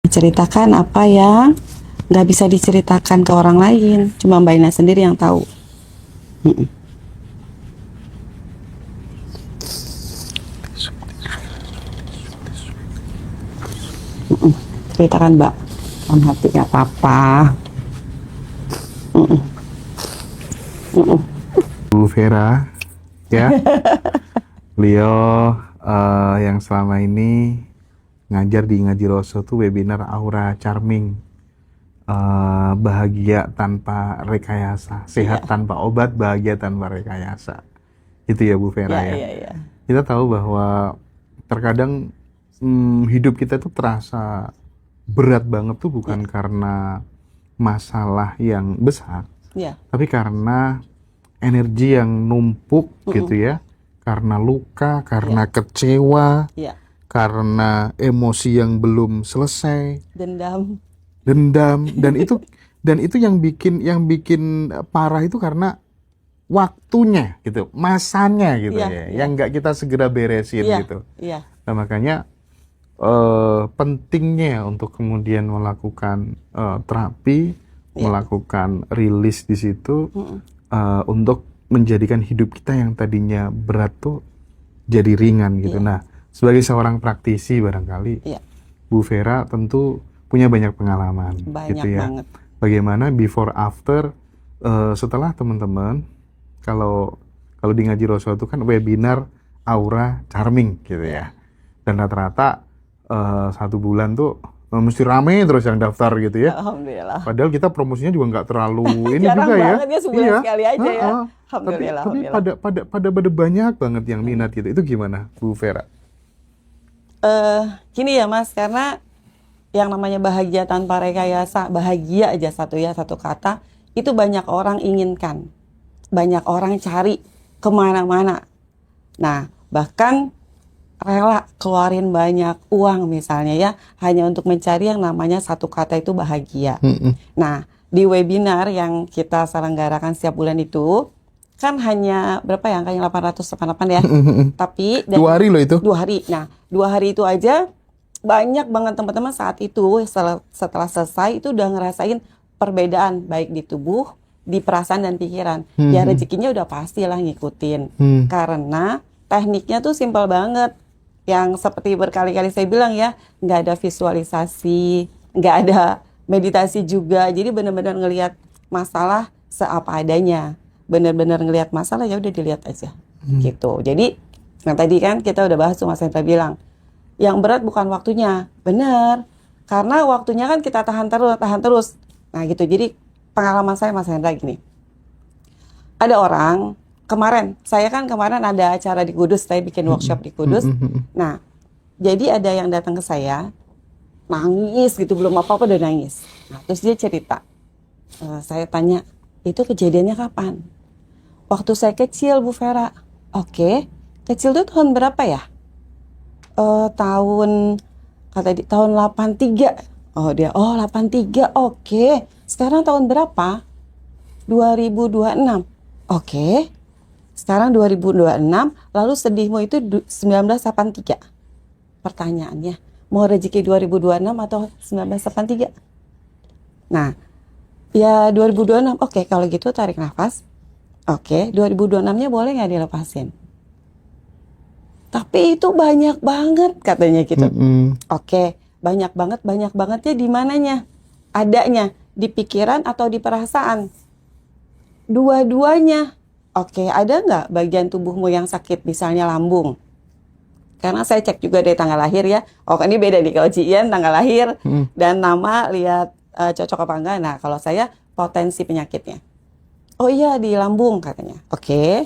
Ceritakan apa yang nggak bisa diceritakan ke orang lain, cuma Mbak Ina sendiri yang tahu. Mm-mm. Mm-mm. Ceritakan Mbak, dalam hati nggak apa-apa. Mm-mm. Mm-mm. Bu Vera, ya, beliau yang selama ini ngajar di Ngaji Roso tuh webinar Aura Charming, bahagia tanpa rekayasa, sehat Iya. tanpa obat, bahagia tanpa rekayasa. Itu ya Bu Vera Ya, ya. iya, iya. Kita tahu bahwa terkadang hidup kita tuh terasa berat banget tuh bukan karena masalah yang besar, Iya. tapi karena energi yang numpuk gitu ya, karena luka, karena kecewa, Iya. karena emosi yang belum selesai, Dendam. dendam, dan itu yang bikin parah itu karena waktunya gitu, masanya gitu Iya, ya, iya. yang nggak kita segera beresin Iya. gitu. Iya. Nah makanya pentingnya untuk kemudian melakukan terapi, melakukan rilis di situ untuk menjadikan hidup kita yang tadinya berat tuh jadi ringan gitu. Nah, sebagai seorang praktisi barangkali Iya. Bu Vera tentu punya banyak pengalaman Banyak gitu ya. banget. Bagaimana before after setelah teman-teman kalau di Ngaji Roso itu kan webinar Aura Charming gitu ya. Dan rata-rata 1 bulan tuh mesti rame terus yang daftar gitu ya. Alhamdulillah. Padahal kita promosinya juga nggak terlalu ini Jarang juga ya. banget ya, sebulan sekali aja ya. Alhamdulillah, Tapi alhamdulillah. pada banyak banget yang minat gitu. Itu gimana Bu Vera? Gini ya Mas, karena yang namanya bahagia tanpa rekayasa, bahagia aja satu kata, itu banyak orang inginkan, banyak orang cari kemana-mana. Nah, bahkan rela keluarin banyak uang misalnya ya, hanya untuk mencari yang namanya satu kata itu bahagia. Nah, di webinar yang kita selenggarakan setiap bulan itu, kan hanya berapa ya, angkanya 888 ya. Tapi 2 hari loh itu. 2 hari. Nah, 2 hari itu aja banyak banget teman-teman saat itu setelah selesai itu udah ngerasain perbedaan baik di tubuh, di perasaan dan pikiran. Ya rezekinya udah pastilah ngikutin. Karena tekniknya tuh simpel banget. Yang seperti berkali-kali saya bilang ya, nggak ada visualisasi, nggak ada meditasi juga. Jadi benar-benar ngelihat masalah seapa adanya. Benar-benar ngelihat masalah, ya udah dilihat aja gitu. Jadi yang tadi kan kita udah bahas tuh Mas Hendra bilang, yang berat bukan waktunya, benar, karena waktunya kan kita tahan terus. Nah gitu. Jadi pengalaman saya Mas Hendra gini, ada orang saya kan kemarin ada acara di Kudus, saya bikin workshop di Kudus. Nah jadi ada yang datang ke saya nangis gitu, belum apa-apa udah nangis. Nah terus dia cerita, saya tanya, itu kejadiannya kapan? Waktu saya kecil Bu Vera. Oke, kecil tuh tahun berapa ya? Tahun 83. Oh dia, 83. Oke. Sekarang tahun berapa? 2026. Oke. Sekarang 2026, lalu sedihmu itu 1983. Pertanyaannya, mau rezeki 2026 atau 1983? Nah, ya 2026. Oke, kalau gitu tarik nafas. Oke, 2026-nya boleh nggak dilepasin? Tapi itu banyak banget katanya gitu. Oke, banyak bangetnya di mananya? Adanya di pikiran atau di perasaan? Dua-duanya. Oke, ada nggak bagian tubuhmu yang sakit, misalnya lambung? Karena saya cek juga dari tanggal lahir ya. Oh, ini beda nih kalau Cian tanggal lahir dan nama lihat cocok apa enggak. Nah, kalau saya potensi penyakitnya. Oh iya, di lambung katanya. Oke.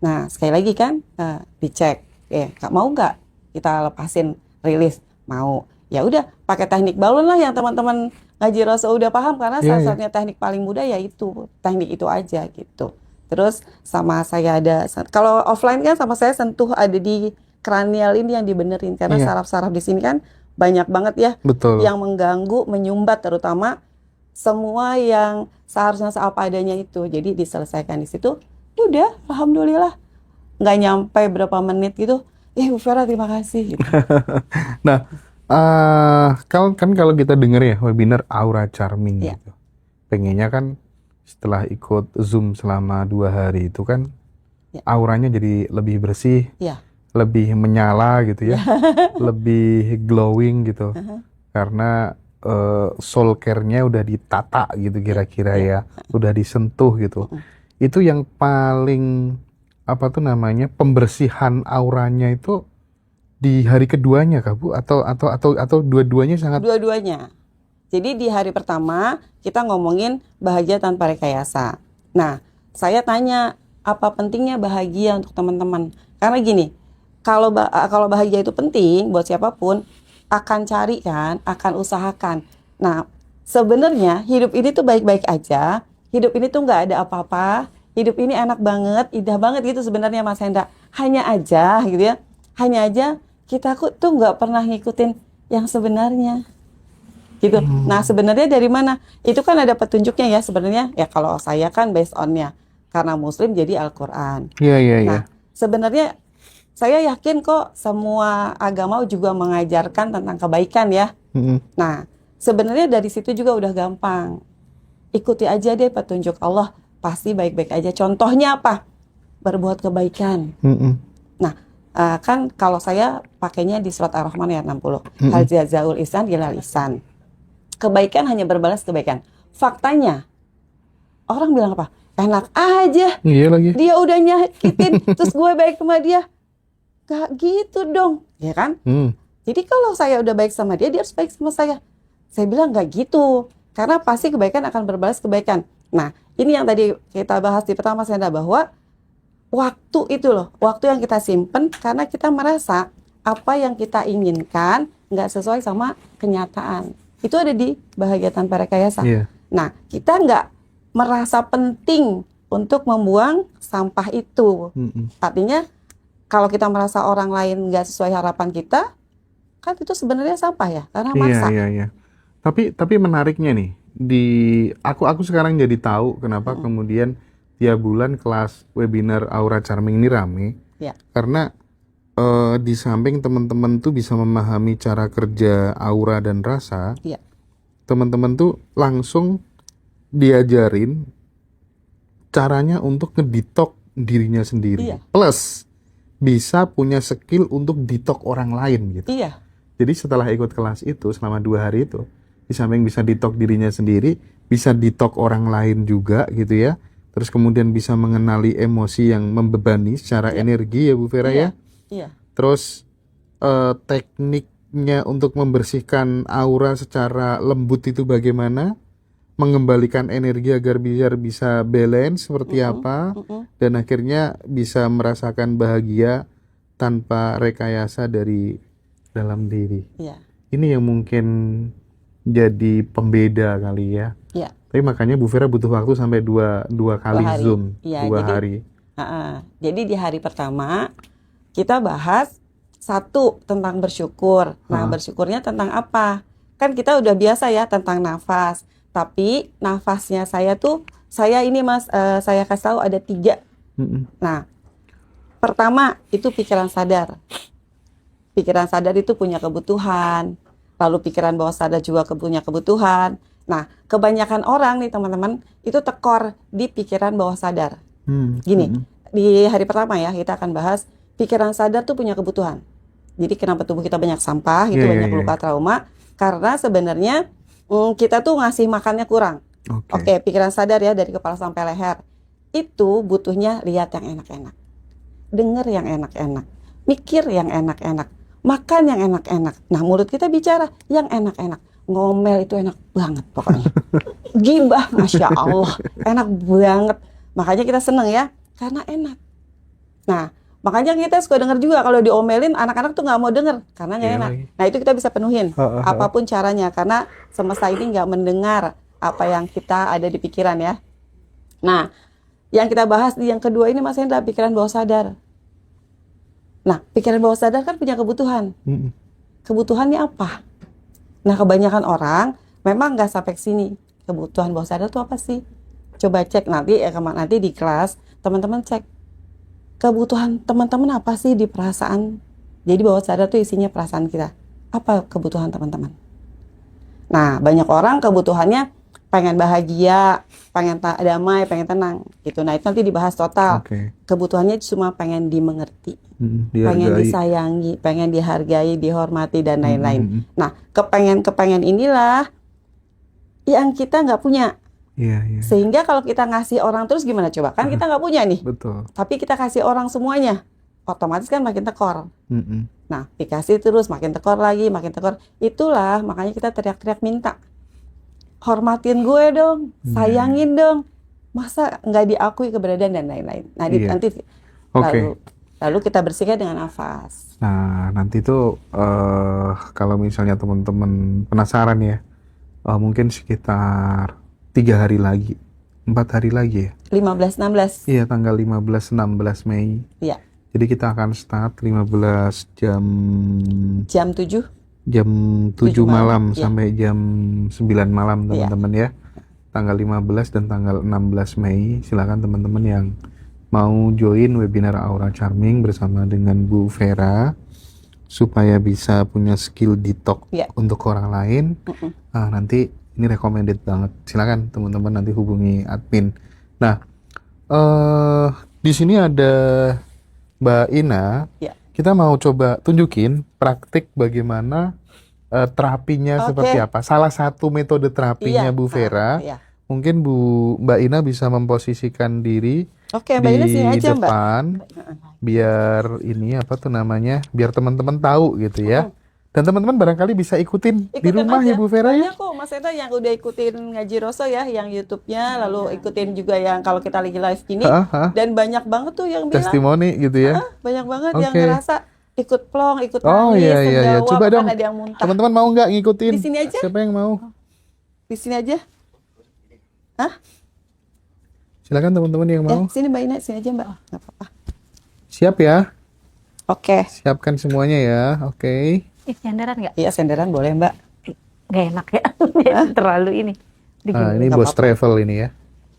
Nah, sekali lagi kan dicek. Mau nggak kita lepasin rilis? Mau. Ya udah, pakai teknik balon lah yang teman-teman Ngaji Roso udah paham, karena salah satunya teknik paling mudah yaitu teknik itu aja gitu. Terus sama saya ada, kalau offline kan sama saya sentuh ada di kranial ini yang dibenerin, karena saraf-saraf di sini kan banyak banget ya. Betul. Yang mengganggu, menyumbat, terutama semua yang seharusnya seapa adanya itu. Jadi diselesaikan di situ. Udah, alhamdulillah. Nggak nyampe berapa menit gitu. Bu Vera terima kasih. Gitu. Nah, Kalau kita denger ya webinar Aura Charming Ya, gitu. Pengennya kan setelah ikut Zoom selama 2 hari itu kan ya, auranya jadi lebih bersih, ya, lebih menyala gitu ya. ya, lebih glowing gitu. Aha, Karena soul care-nya udah ditata gitu ya, kira-kira ya. ya, udah disentuh gitu. Mm-mm. Itu yang paling apa tuh namanya pembersihan auranya itu di hari keduanya kah Bu? Atau dua-duanya sangat. Dua-duanya. Jadi di hari pertama kita ngomongin bahagia tanpa rekayasa. Nah, saya tanya apa pentingnya bahagia untuk teman-teman? Karena gini, kalau bahagia itu penting buat siapapun, akan cari kan, akan usahakan. Nah, sebenarnya hidup ini tuh baik-baik aja. Hidup ini tuh nggak ada apa-apa. Hidup ini enak banget, indah banget gitu sebenarnya Mas Hendra. Hanya aja gitu ya. Hanya aja kita tuh nggak pernah ngikutin yang sebenarnya gitu. Nah, sebenarnya dari mana? Itu kan ada petunjuknya ya sebenarnya. Ya kalau saya kan based on-nya. Karena Muslim jadi Al-Quran. Iya, iya, iya. Nah, sebenarnya saya yakin kok semua agama juga mengajarkan tentang kebaikan ya. Mm-mm. Nah, sebenarnya dari situ juga udah gampang. Ikuti aja deh petunjuk Allah. Pasti baik-baik aja. Contohnya apa? Berbuat kebaikan. Mm-mm. Nah, kan kalau saya pakainya di surat Ar-Rahman ayat 60. Mm-mm. Hal jazaul ihsan ilal ihsan. Kebaikan hanya berbalas kebaikan. Faktanya, orang bilang apa? Enak aja. Iya lagi. Dia udah nyakitin, terus gue baik sama dia. Gak gitu dong, ya kan? Hmm. Jadi kalau saya udah baik sama dia, dia harus baik sama saya. Saya bilang gak gitu. Karena pasti kebaikan akan berbalas kebaikan. Nah, ini yang tadi kita bahas di pertama Senda, bahwa waktu itu loh, waktu yang kita simpen karena kita merasa apa yang kita inginkan nggak sesuai sama kenyataan. Itu ada di bahagia tanpa rekayasa. Iya. Nah, kita nggak merasa penting untuk membuang sampah itu. Mm-mm. Artinya, kalau kita merasa orang lain nggak sesuai harapan kita, kan itu sebenarnya sampah ya, karena Iya, maksa. iya, iya. Tapi menariknya nih, aku sekarang jadi tahu kenapa kemudian tiap bulan kelas webinar Aura Charming ini rame. Ya, Karena di samping teman-teman tuh bisa memahami cara kerja aura dan rasa, ya, teman-teman tuh langsung diajarin caranya untuk ngeditok dirinya sendiri. Iya. Plus bisa punya skill untuk ditok orang lain gitu. iya, Jadi setelah ikut kelas itu selama 2 hari itu, di samping bisa ditok dirinya sendiri, bisa ditok orang lain juga gitu ya. Terus kemudian bisa mengenali emosi yang membebani secara Iya. energi ya Bu Vera ya. iya, Terus tekniknya untuk membersihkan aura secara lembut itu bagaimana? Mengembalikan energi agar biar bisa balance seperti apa? Dan akhirnya bisa merasakan bahagia tanpa rekayasa dari dalam diri. iya, Ini yang mungkin jadi pembeda kali ya. iya. Tapi makanya Bu Vera butuh waktu sampai dua kali hari. Zoom, Iya, 2 hari. Jadi di hari pertama kita bahas satu tentang bersyukur. Nah, bersyukurnya tentang apa? Kan kita udah biasa ya tentang nafas. Tapi nafasnya saya ini Mas, saya kasih tahu ada 3. Mm-mm. Nah, pertama itu pikiran sadar. Pikiran sadar itu punya kebutuhan. Lalu pikiran bawah sadar juga punya kebutuhan. Nah, kebanyakan orang nih teman-teman itu tekor di pikiran bawah sadar. Gini, di hari pertama ya kita akan bahas pikiran sadar tuh punya kebutuhan. Jadi kenapa tubuh kita banyak sampah, itu Iya, banyak iya, iya. luka trauma, karena sebenarnya kita tuh ngasih makannya kurang. Oke, pikiran sadar ya dari kepala sampai leher. Itu butuhnya lihat yang enak-enak. Dengar yang enak-enak. Mikir yang enak-enak. Makan yang enak-enak. Nah, mulut kita bicara yang enak-enak. Ngomel itu enak banget pokoknya. Gibah, Masya Allah. Enak banget. Makanya kita seneng ya, karena enak. Nah, makanya kita suka dengar juga kalau diomelin anak-anak tuh nggak mau denger karena nggak Iya enak. lagi. Nah, itu kita bisa penuhin apapun caranya karena semesta ini nggak mendengar apa yang kita ada di pikiran ya. Nah, yang kita bahas di yang kedua ini Mas Hendra, pikiran bawah sadar. Nah, pikiran bawah sadar kan punya kebutuhan. Mm-mm. Kebutuhannya apa? Nah, kebanyakan orang memang nggak sampai ke sini. Kebutuhan bawah sadar itu apa sih? Coba cek nanti nanti di kelas teman-teman cek kebutuhan teman-teman apa sih di perasaan. Jadi bawah sadar tuh isinya perasaan kita. Apa kebutuhan teman-teman? Nah, banyak orang kebutuhannya pengen bahagia, pengen damai, pengen tenang gitu. Nah, itu nanti dibahas total. Oke. Kebutuhannya cuma pengen dimengerti, pengen Dihargai. disayangi, pengen dihargai, dihormati, dan lain-lain. Mm. Nah, kepengen-kepengen inilah yang kita nggak punya. Iya, iya. Sehingga kalau kita ngasih orang terus gimana coba? Kan kita nggak punya nih. Betul. Tapi kita kasih orang semuanya. Otomatis kan makin tekor. Mm-mm. Nah, dikasih terus makin tekor lagi, makin tekor. Itulah makanya kita teriak-teriak minta. Hormatin gue dong, sayangin dong. Masa nggak diakui keberadaan dan lain-lain. Nah, Iya. nanti Oke. lalu kita bersihkan dengan nafas. Nah, nanti tuh kalau misalnya teman-teman penasaran ya, mungkin sekitar 3 hari lagi, 4 hari lagi ya. 15-16. Iya, tanggal 15-16 Mei. Iya, Jadi kita akan start 15 jam jam 7. 7 malam Iya. sampai jam 9 malam Iya. teman-teman ya. Tanggal 15 dan tanggal 16 Mei. Silakan teman-teman yang mau join webinar Aura Charming bersama dengan Bu Vera supaya bisa punya skill detox Iya. untuk orang lain. Nanti ini recommended banget. Silakan teman-teman nanti hubungi admin. Nah, di sini ada Mbak Ina. Iya. Kita mau coba tunjukin praktik bagaimana terapinya Oke. seperti apa. Salah satu metode terapinya Iya. Bu Vera. Iya. Mungkin Mbak Ina bisa memposisikan diri Oke, Mbak Ina di sini aja, Mbak. depan, biar ini apa tuh namanya, biar teman-teman tahu gitu ya. Dan teman-teman barangkali bisa ikutin di Ikutin rumah aja. ya Bu Vera ya. Banyak kok Mas Eda yang udah ikutin ngaji Roso ya, yang YouTube-nya, lalu ikutin juga yang kalau kita lagi live gini. Dan banyak banget tuh yang bilang, Testimoni gitu ya. banyak banget yang Oke. ngerasa ikut plong, ikut Oh nangis, iya iya iya. terjawab, Coba bahkan dong. ada yang muntah. Teman-teman mau nggak ngikutin? Di sini aja. Siapa yang mau? Di sini aja. Silakan teman-teman yang mau. Sini Mbak Ina, sini aja Mbak. Nggak apa-apa. Siap ya? Oke. Siapkan semuanya ya. Oke. Senderan nggak? Iya, senderan boleh Mbak. Nggak enak ya. Terlalu ini. Ini nggak bos apa-apa. travel ini ya.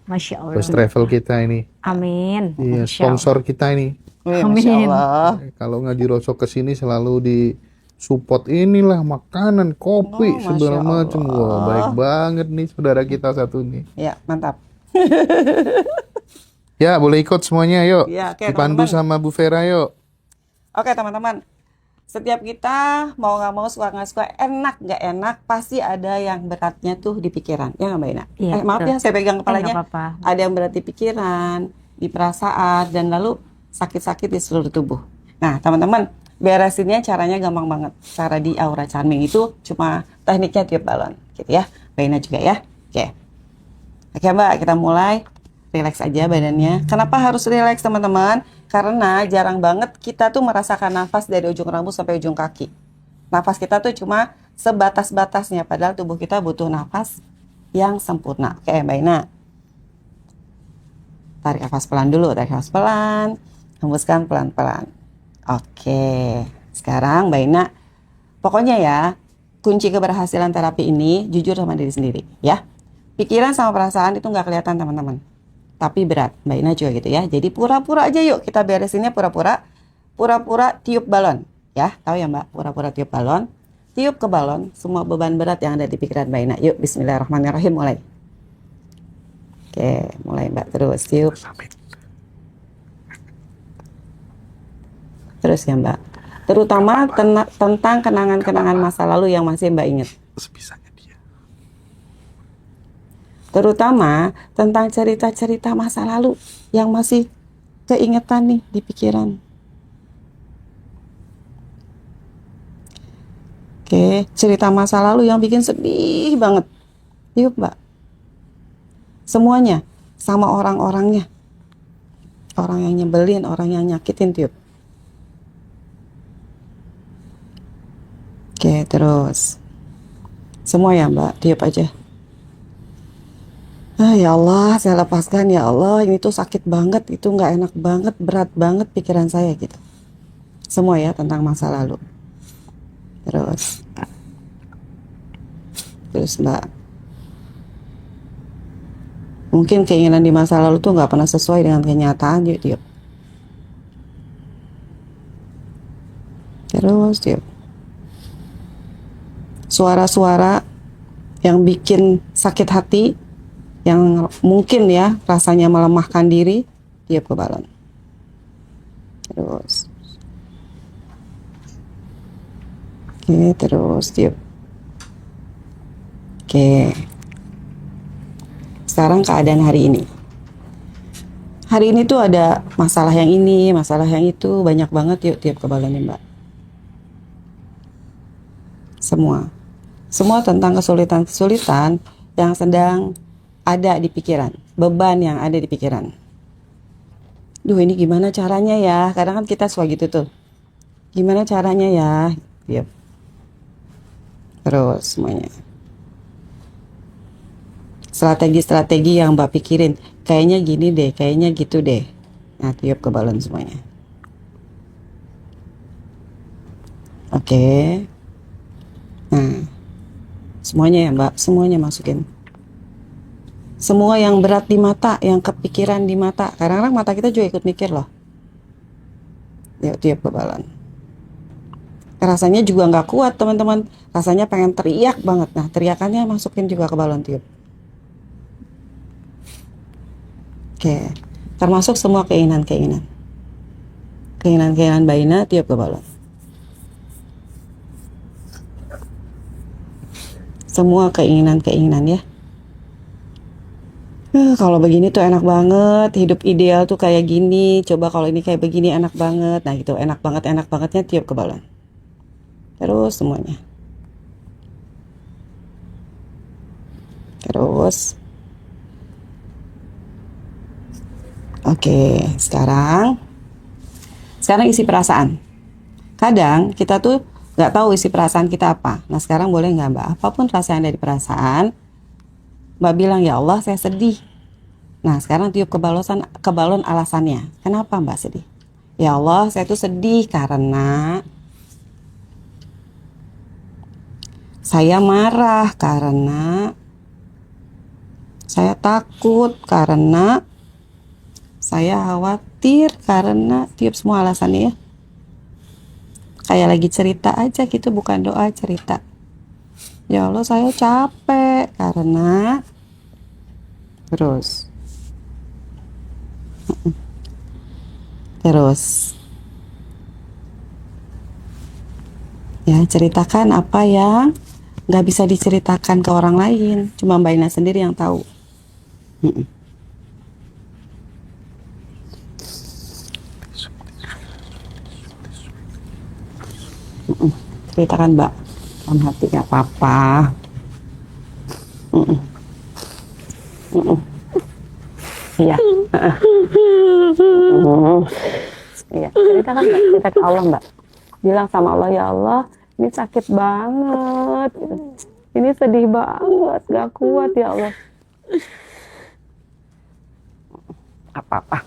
Masya Allah. Bos travel kita ini. Amin. Iya, Masya Allah. sponsor kita ini. Wih, Amin. Masya Allah. Kalau ngaji Roso kesini selalu di support inilah makanan, kopi, Oh, segala Masya macam. Wah, Allah. baik banget nih saudara kita satu nih. Ya, mantap. Ya, boleh ikut semuanya, yuk. Ya, oke, Dipandu teman-teman. sama Bu Vera, yuk. Oke teman-teman, setiap kita mau nggak mau suka nggak suka, enak nggak enak, pasti ada yang beratnya tuh di pikiran, ya nggak Mbak Ina? Iya, Maaf betul. ya, saya pegang kepalanya. Nggak apa-apa. Ada yang berat di pikiran, di perasaan, dan lalu sakit-sakit di seluruh tubuh. Nah teman-teman, beresinnya caranya gampang banget. Cara di Aura Charming itu cuma tekniknya tiup balon, gitu ya. Mbak Ina juga ya. Oke Mbak, kita mulai. Relax aja badannya. Kenapa harus relax teman-teman? Karena jarang banget kita tuh merasakan nafas dari ujung rambut sampai ujung kaki. Nafas kita tuh cuma sebatas-batasnya, padahal tubuh kita butuh nafas yang sempurna. Oke Mbak Ina. Tarik nafas pelan dulu, tarik nafas pelan. Hembuskan pelan-pelan. Oke. Sekarang Mbak Ina, pokoknya ya, kunci keberhasilan terapi ini jujur sama diri sendiri ya. Pikiran sama perasaan itu nggak kelihatan teman-teman, tapi berat. Mbak Ina juga gitu ya. Jadi pura-pura aja yuk, kita beresinnya pura-pura. Pura-pura tiup balon. Ya, tahu ya Mbak? Pura-pura tiup balon. Tiup ke balon semua beban berat yang ada di pikiran Mbak Ina. Yuk, bismillahirrahmanirrahim, mulai. Oke, mulai Mbak. Terus tiup. Terus ya Mbak. Terutama tentang kenangan-kenangan masa lalu yang masih Mbak ingat. Sebisanya dia. Terutama tentang cerita-cerita masa lalu yang masih keingetan nih di pikiran. Oke, cerita masa lalu yang bikin sedih banget. Yuk Mbak. Semuanya, sama orang-orangnya. Orang yang nyebelin, orang yang nyakitin, tiup. Oke, terus. Semua ya Mbak, tiup aja. Ya Allah, saya lepaskan ya Allah, ini tuh sakit banget, itu nggak enak banget, berat banget pikiran saya gitu. Semua ya tentang masa lalu. Terus Mbak, mungkin keinginan di masa lalu tuh nggak pernah sesuai dengan kenyataan, yuk tiup. Terus tiup. suara-suara yang bikin sakit hati, yang mungkin ya rasanya melemahkan diri, tiup ke balon. Terus. Oke, terus tiup. Oke. Sekarang keadaan hari ini. Hari ini tuh ada masalah yang ini, masalah yang itu, banyak banget, yuk tiup ke balon nih, Mbak. Semua tentang kesulitan-kesulitan yang sedang ada di pikiran, beban yang ada di pikiran. Duh, ini gimana caranya ya? Kadang kan kita suka gitu tuh. Gimana caranya ya? Tiup. Terus semuanya. Strategi-strategi yang Mbak pikirin, kayaknya gini deh, kayaknya gitu deh. Nah, tiup ke balon semuanya. Oke. Nah, semuanya ya Mbak, semuanya masukin. Semua yang berat di mata, yang kepikiran di mata. Kadang-kadang mata kita juga ikut mikir loh. Yuk, tiup ke balon. Rasanya juga nggak kuat teman-teman. Rasanya pengen teriak banget. Nah, teriakannya masukin juga ke balon, tiup. Oke, termasuk semua keinginan-keinginan. Keinginan-keinginan Mbak Ina, tiup ke balon. Semua keinginan-keinginan ya. Kalau begini tuh enak banget, hidup ideal tuh kayak gini. Coba kalau ini kayak begini enak banget. Nah gitu, enak bangetnya tiup ke balon. Terus semuanya. Terus. Oke, sekarang isi perasaan. Kadang kita tuh nggak tahu isi perasaan kita apa. Nah sekarang boleh nggak Mbak, apapun rasa yang ada di perasaan, Mbak bilang, ya Allah saya sedih. Nah sekarang tiup ke balon alasannya. Kenapa Mbak sedih? Ya Allah saya tuh sedih karena saya marah, karena saya takut, karena saya khawatir, karena tiup semua alasannya ya. Kayak lagi cerita aja gitu, bukan doa, cerita. Ya Allah saya capek karena terus ya, ceritakan apa yang nggak bisa diceritakan ke orang lain, cuma Mbak Ina sendiri yang tahu. Ceritakan Mbak, dalam hati nggak apa-apa. Iya. Iya, ceritakan Mbak, cerita ke Allah Mbak. Bilang sama Allah, ya Allah, ini sakit banget, gitu. Ini sedih banget, gak kuat ya Allah. Apa-apa.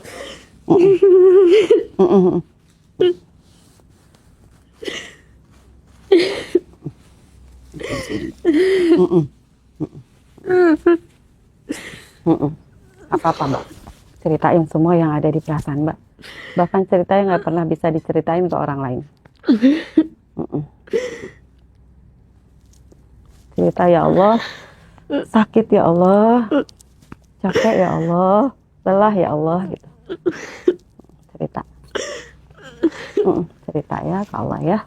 Apa-apa Mbak, ceritain semua yang ada di perasaan Mbak. Bahkan cerita yang nggak pernah bisa diceritain ke orang lain. Cerita, ya Allah sakit ya Allah, capek ya Allah, lelah ya Allah gitu. Cerita. Cerita ya ke Allah ya.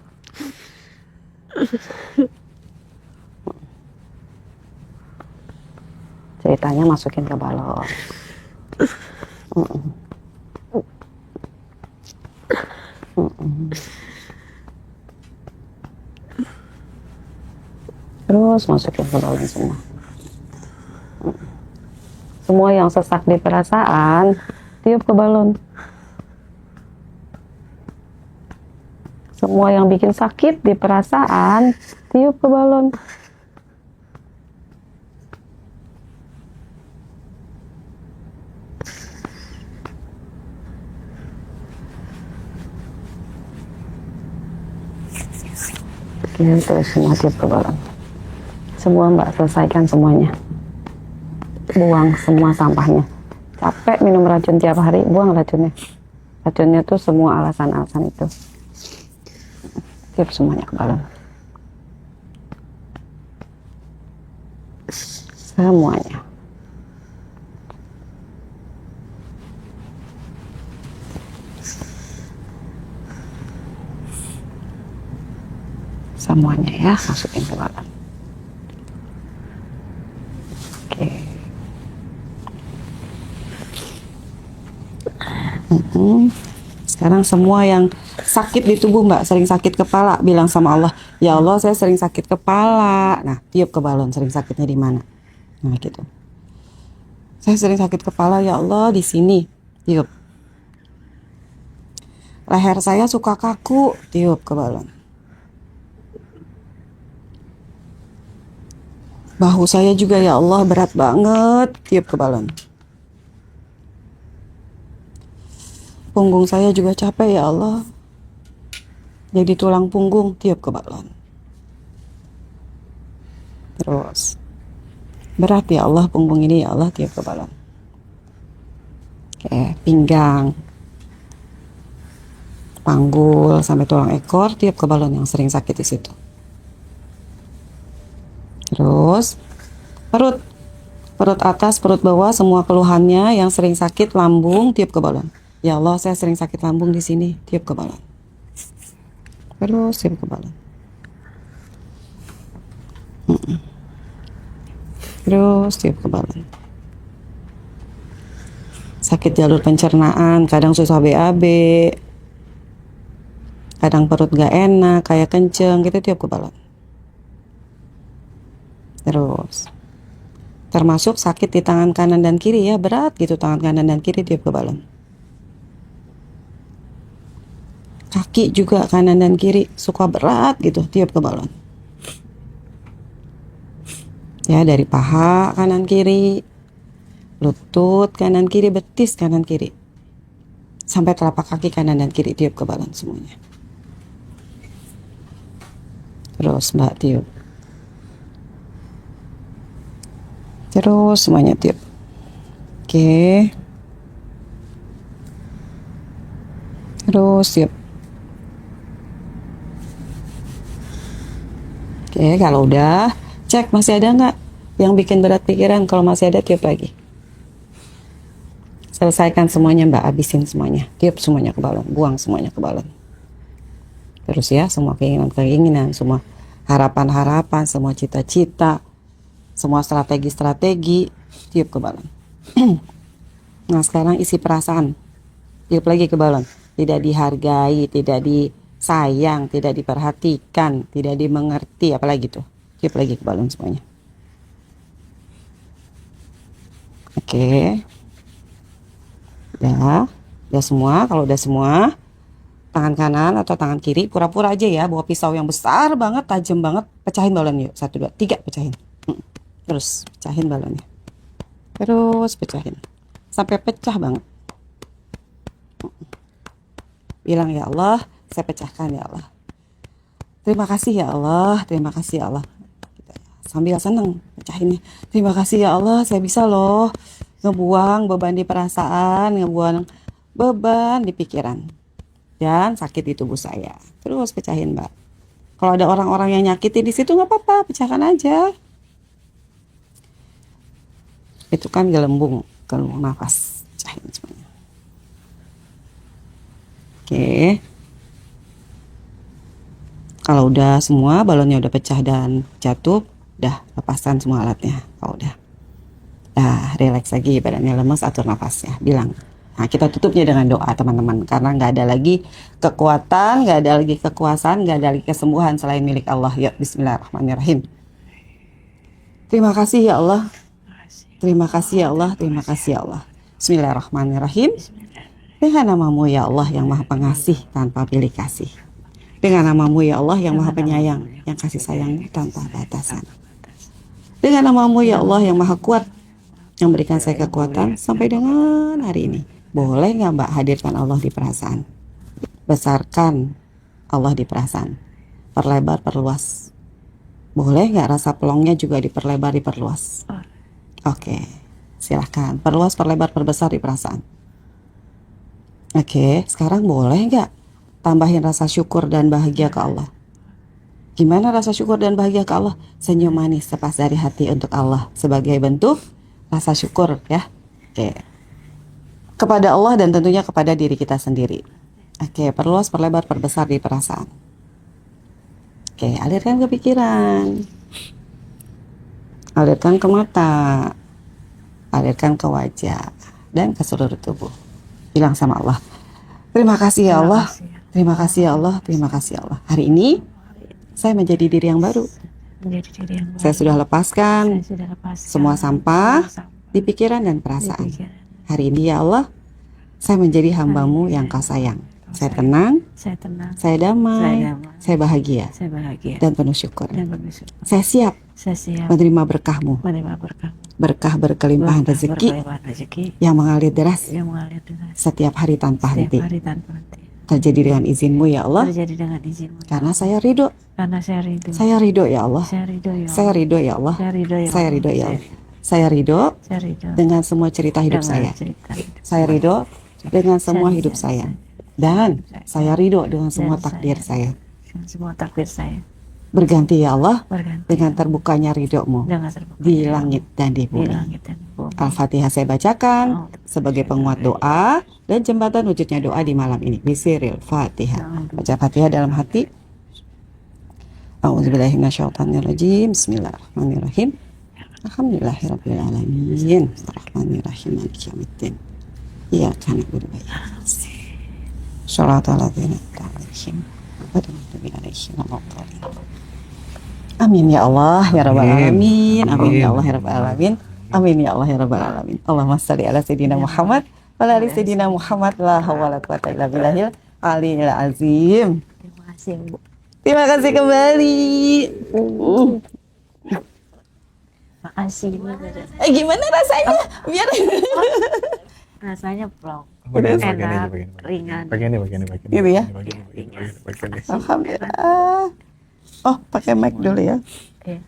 Ceritanya masukin ke balon. Terus masukin ke balon semua. Semua yang sesak di perasaan, tiup ke balon. Semua yang bikin sakit di perasaan, tiup ke balon. Terus semua tiup ke balon. Semua Mbak selesaikan semuanya. Buang semua sampahnya. Capek minum racun tiap hari, buang racunnya. Racunnya tuh semua alasan-alasan itu. Tiup semuanya ke balon. Semuanya. Semuanya ya, masukin ke dalam. Oke. Sekarang semua yang sakit di tubuh Mbak, sering sakit kepala, bilang sama Allah, ya Allah saya sering sakit kepala. Nah, tiup ke balon, sering sakitnya di mana? Nah gitu. Saya sering sakit kepala ya Allah di sini, tiup. Leher saya suka kaku, tiup ke balon. Bahu saya juga ya Allah berat banget, tiup ke balon. Punggung saya juga capek ya Allah, jadi tulang punggung, tiup ke balon. Terus berat ya Allah punggung ini ya Allah, tiup ke balon. Oke, pinggang, panggul sampai tulang ekor, tiup ke balon yang sering sakit di situ. Terus perut, perut atas, perut bawah, semua keluhannya yang sering sakit, lambung, tiup ke balon. Ya Allah, saya sering sakit lambung di sini, tiup ke balon. Terus tiup ke balon. Terus tiup ke balon. Sakit jalur pencernaan, kadang susah BAB, kadang perut gak enak, kayak kenceng, gitu tiup ke balon. Terus termasuk sakit di tangan kanan dan kiri ya, berat gitu tangan kanan dan kiri, tiup ke balon. Kaki juga kanan dan kiri suka berat gitu, tiup ke balon. Ya, dari paha kanan kiri, lutut kanan kiri, betis kanan kiri, sampai telapak kaki kanan dan kiri, tiup ke balon semuanya. Terus Mbak tiup. Terus semuanya tiup. Oke. Terus tiup. Oke, kalau udah cek masih ada nggak yang bikin berat pikiran. Kalau masih ada, tiup lagi. Selesaikan semuanya Mbak, habisin semuanya, tiup semuanya ke balon, buang semuanya ke balon. Terus ya, semua keinginan-keinginan, semua harapan-harapan, semua cita-cita, semua strategi-strategi, tiup ke balon. Nah sekarang isi perasaan, tiup lagi ke balon. Tidak dihargai, tidak disayang, tidak diperhatikan, tidak dimengerti, apalagi tuh, tiup lagi ke balon semuanya. Oke. Udah semua. Kalau udah semua, tangan kanan atau tangan kiri pura-pura aja ya bawa pisau yang besar banget, tajam banget, pecahin balon yuk. 1, 2, 3, pecahin. Terus pecahin balonnya. Terus pecahin sampai pecah banget. Bilang ya Allah, saya pecahkan ya Allah. Terima kasih ya Allah, terima kasih ya Allah. Sambil seneng pecahinnya. Terima kasih ya Allah, saya bisa loh ngebuang beban di perasaan, ngebuang beban di pikiran dan sakit di tubuh saya. Terus pecahin Mbak. Kalau ada orang-orang yang nyakiti di situ nggak apa-apa, pecahkan aja. Itu kan gelembung nafas, pecahin semuanya. Oke. Kalau udah semua balonnya udah pecah dan jatuh, udah lepaskan semua alatnya. Kalau udah relax lagi, badannya lemes, atur nafasnya, bilang. Nah kita tutupnya dengan doa teman-teman, karena nggak ada lagi kekuatan, nggak ada lagi kekuasaan, nggak ada lagi kesembuhan selain milik Allah. Ya, Bismillahirrahmanirrahim. Terima kasih ya Allah, terima kasih ya Allah, terima kasih ya Allah. Bismillahirrahmanirrahim. Dengan namamu ya Allah yang maha pengasih tanpa pilih kasih. Dengan namamu ya Allah yang maha penyayang, yang kasih sayangnya tanpa batasan. Dengan namamu ya Allah yang maha kuat, yang berikan saya kekuatan sampai dengan hari ini. Boleh nggak Mbak hadirkan Allah di perasaan? Besarkan Allah di perasaan. Perlebar, perluas. Boleh nggak rasa pelongnya juga diperlebar, diperluas? Oke, silahkan. Perluas, perlebar, perbesar di perasaan. Oke, sekarang boleh nggak tambahin rasa syukur dan bahagia ke Allah? Gimana rasa syukur dan bahagia ke Allah? Senyum manis lepas dari hati untuk Allah sebagai bentuk rasa syukur ya. Oke. Kepada Allah dan tentunya kepada diri kita sendiri. Oke, perluas, perlebar, perbesar di perasaan. Oke, alirkan ke pikiran. Alirkan ke mata. Alirkan ke wajah dan ke seluruh tubuh. Bilang sama Allah, terima kasih ya Allah. Terima kasih ya Allah. Terima kasih ya Allah. Hari ini saya menjadi diri yang baru. Menjadi diri yang baru. Saya sudah lepaskan Saya sudah lepaskan semua sampah di pikiran dan perasaan. Hari ini ya Allah, saya menjadi hambamu yang kau sayang. Saya tenang, Saya tenang. saya damai, Saya damai. saya bahagia Saya bahagia. dan penuh syukur. Dan bersyukur. Saya siap Saya siap menerima berkahmu, menerima berkah. berkah berkelimpahan rezeki Berkelimpahan rezeki yang mengalir deras yang mengalir deras setiap hari tanpa setiap henti. hari tanpa henti. Terjadi dengan izinmu ya Allah, Terjadi dengan izinmu. karena saya ridho. Karena saya ridho. Saya ridho ya Allah. Saya ridho ya Saya Allah. ridho ya Allah. Saya ridho ya Saya Allah. ridho ya Allah. Saya ridho Saya ridho dengan semua cerita hidup dengan saya. cerita hidup Saya ridho dengan semua Saya- hidup saya- saya. Dan saya ridho dengan semua Dan takdir saya. dengan semua takdir saya. Berganti ya Allah Berganti dengan terbukanya ridho-Mu dengan terbuka di langit dan di di bumi. langit dan di bumi. Al-Fatihah saya bacakan sebagai penguat doa dan jembatan wujudnya doa di malam ini. Bisiril Fatihah. Baca Fatihah dalam hati. A'udzubillahi minasyaitonirrajim. Bismillahirrahmanirrahim. Alhamdulillahirabbil alamin. Arrahmanirrahim. Maliki yaumiddin. Iyyaka na'budu wa iyyaka nasta'in. Shiratal ladzina an'amta 'alaihim ghairil maghdubi 'alaihim waladdallin. Amin ya Allah ya rabbal alamin. Amin ya Allah ya rabbal alamin. Amin ya Allah ya rabbal alamin. Allahumma shalli ala sayyidina Muhammad wa ala ali sayyidina Muhammad la haula wala quwwata illa billahil aliyil azim. Terima kasih Bu. Terima kasih kembali. Makasih Bu. Gimana rasanya? Biar Rasanya plong. Bagian Enak, ini, ringan. bagian ini. Gitu ya? Bagian ini. Alhamdulillah. Oh, pakai mic dulu ya. Iya.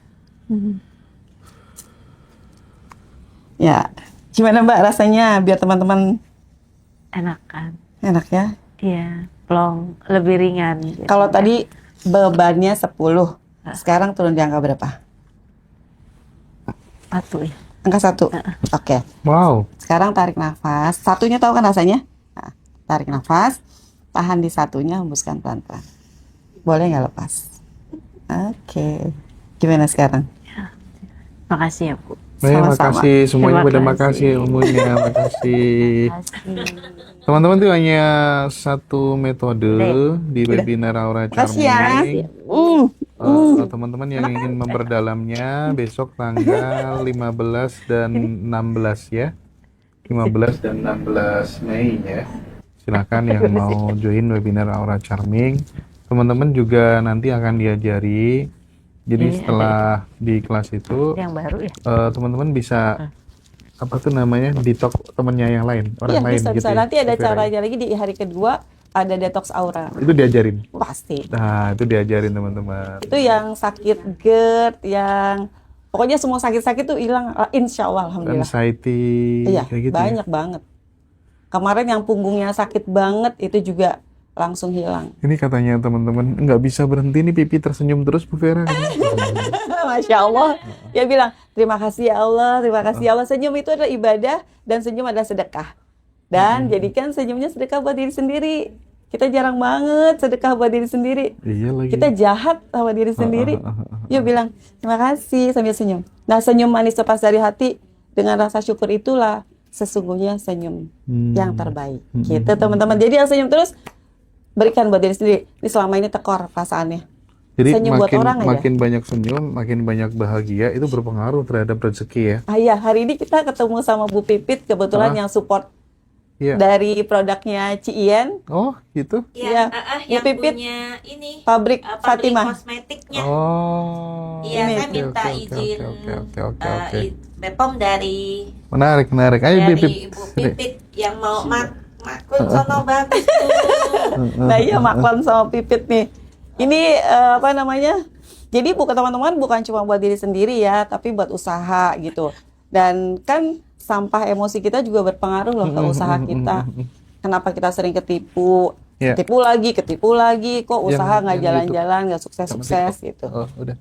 Ya, gimana Mbak rasanya biar teman-teman Enak kan? enak ya? Iya, plong, lebih ringan. Kalau tadi bebannya 10, sekarang turun di angka berapa? Satu ya. Angka 1. Oke. Wow. Sekarang tarik nafas. Satunya tahu kan rasanya? Nah, tarik nafas, tahan di satunya, hembuskan pelan-pelan. Boleh nggak lepas? Oke. Gimana sekarang? Makasih ya Bu. Terima Sama-sama. kasih semuanya, pada Terima makasih kasih. umumnya, makasih. Makasih. Teman-teman tuh hanya satu metode di webinar Aura Makasih ya. Charming. Teman-teman yang ingin memperdalamnya besok tanggal 15 dan 16 ya. 15 dan 16 Mei ya. Silakan yang mau join webinar Aura Charming. Teman-teman juga nanti akan diajari. Jadi Iya, setelah di kelas itu Yang baru ya. teman-teman bisa apa tuh namanya detox temennya yang lain, orang Iya, lain bisa, gitu bisa. ya. Nanti ada Vera. caranya lagi di hari kedua, ada detox aura. Itu diajarin. Pasti. Nah, itu diajarin teman-teman. Itu yang sakit GERD, yang pokoknya semua sakit-sakit tuh hilang, insya Allah, alhamdulillah. Anxiety Iya, kayak gitu ya. banyak banget. Kemarin yang punggungnya sakit banget itu juga langsung hilang. Ini katanya teman-teman nggak bisa berhenti nih pipi tersenyum terus Bu Vera. Masya Allah. Dia bilang, terima kasih ya Allah, terima kasih ya Allah. Senyum itu adalah ibadah dan senyum adalah sedekah. Dan jadikan senyumnya sedekah buat diri sendiri. Kita jarang banget sedekah buat diri sendiri. Iya lagi. Kita jahat sama diri sendiri. Yuk bilang, terima kasih sambil senyum. Nah, senyum manis lepas dari hati dengan rasa syukur itulah sesungguhnya senyum yang terbaik. Gitu teman-teman. Jadi yang senyum terus berikan buat diri sendiri. Ini selama ini tekor perasaannya. Jadi senyum buat makin orang aja. makin banyak senyum, makin banyak bahagia, itu berpengaruh terhadap rezeki ya. Iya, hari ini kita ketemu sama Bu Pipit kebetulan yang support Iya. dari produknya Cien, Oh, gitu. Iya. Ya, Bu yang Pipit, punya ini pabrik pabrik Fatimah. kosmetiknya. Oh. Iya, Ini. saya minta Oke, oke, izin oke. BPOM dari Menarik. Ayo Bibip. Ibu Pipit yang mau makun sono bagus tuh. Nah iya maklum sama Pipit nih. Ini apa namanya? Jadi teman-teman bukan cuma buat diri sendiri ya, tapi buat usaha gitu. Dan kan sampah emosi kita juga berpengaruh loh ke usaha kita. Kenapa kita sering ketipu? Iya. ketipu lagi, kok usaha nggak yang YouTube. jalan-jalan, nggak Sama sukses-sukses TikTok. gitu. Oh, udah.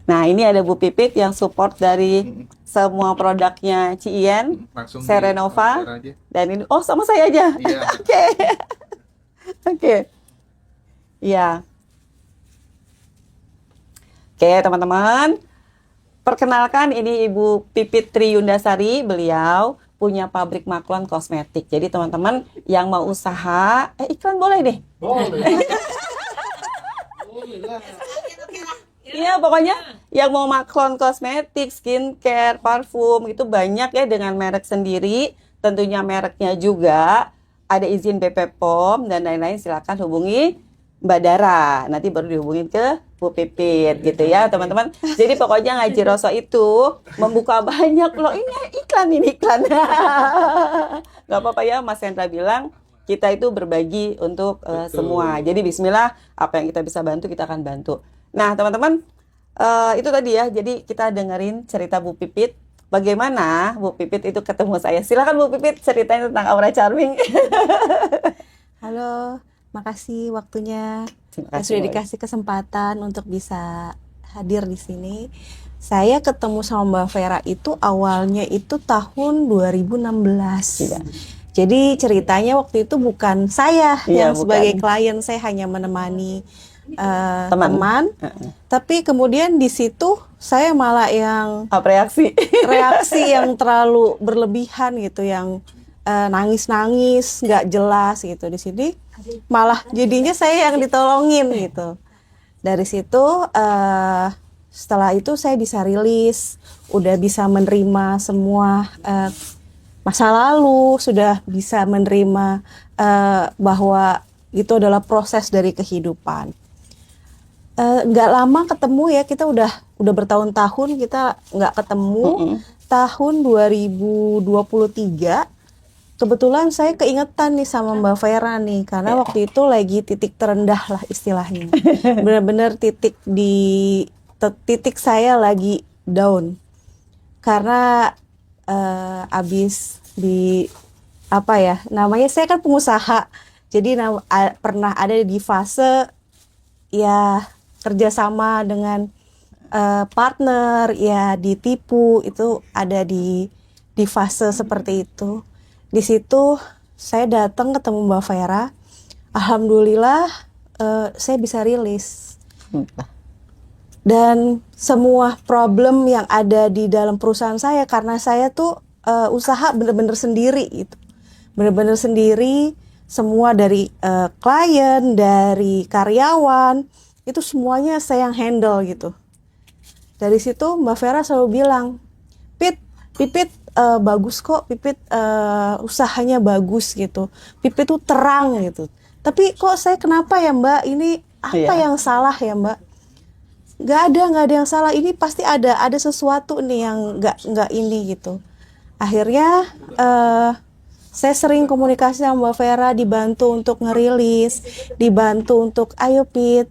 Nah, ini ada Bu Pipit yang support dari semua produknya Cien, Langsung Serenova, share aja. dan ini, oh sama saya aja. Iya. Oke. Oke. Iya. Oke, teman-teman. Perkenalkan, ini Ibu Pipit Triyundasari. Beliau punya pabrik maklon kosmetik. Jadi teman-teman yang mau usaha, iklan boleh deh. Boleh. Iya, pokoknya yang mau maklon kosmetik, skincare, parfum, itu banyak ya dengan merek sendiri. Tentunya mereknya juga ada izin BP POM dan lain-lain, silakan hubungi Mbak Dara. Nanti baru dihubungin ke Bu Pipit gitu ya, teman-teman. Jadi pokoknya Ngaji Roso itu membuka banyak loh. Ini iklan. Gak apa-apa ya, Mas Hendra bilang kita itu berbagi untuk semua. Jadi bismillah, apa yang kita bisa bantu kita akan bantu. Nah, teman-teman, itu tadi ya. Jadi kita dengerin cerita Bu Pipit. Bagaimana Bu Pipit itu ketemu saya. Silakan Bu Pipit ceritain tentang Aura Charming. Halo, makasih waktunya. Terima kasih, Sudah Boy. dikasih kesempatan untuk bisa hadir di sini. Saya ketemu sama Mbak Vera itu awalnya itu tahun 2016. Iya. Jadi ceritanya waktu itu bukan saya Iya, yang sebagai bukan. klien, saya hanya menemani Teman. teman. Tapi kemudian di situ saya malah yang Apa reaksi? reaksi yang terlalu berlebihan gitu, yang nangis-nangis nggak jelas gitu. Di sini malah jadinya saya yang ditolongin gitu. Dari situ setelah itu saya bisa rilis, udah bisa menerima semua masa lalu, sudah bisa menerima bahwa itu adalah proses dari kehidupan. Nggak lama ketemu ya, kita udah bertahun-tahun kita nggak ketemu. Tahun 2023 kebetulan saya keingetan nih sama Mbak Vera nih, karena waktu itu lagi titik terendah lah istilahnya. Benar-benar titik saya lagi down. Karena abis di apa ya namanya, saya kan pengusaha. Jadi pernah ada di fase ya kerjasama dengan partner, ya ditipu, itu ada di fase seperti itu. Di situ saya datang ketemu Mbak Vera. Alhamdulillah saya bisa rilis. Dan semua problem yang ada di dalam perusahaan saya, karena saya tuh usaha bener-bener sendiri gitu. Bener-bener sendiri, semua dari klien, dari karyawan, itu semuanya saya yang handle gitu. Dari situ Mbak Vera selalu bilang, Pipit bagus kok, Pipit usahanya bagus gitu, Pipit tuh terang gitu. Tapi kok saya kenapa ya Mbak, ini apa yang salah ya Mbak? Nggak ada yang salah, ini pasti ada sesuatu nih yang nggak ini gitu. Akhirnya saya sering komunikasi sama Mbak Vera, dibantu untuk ngerilis, dibantu untuk ayo Pit,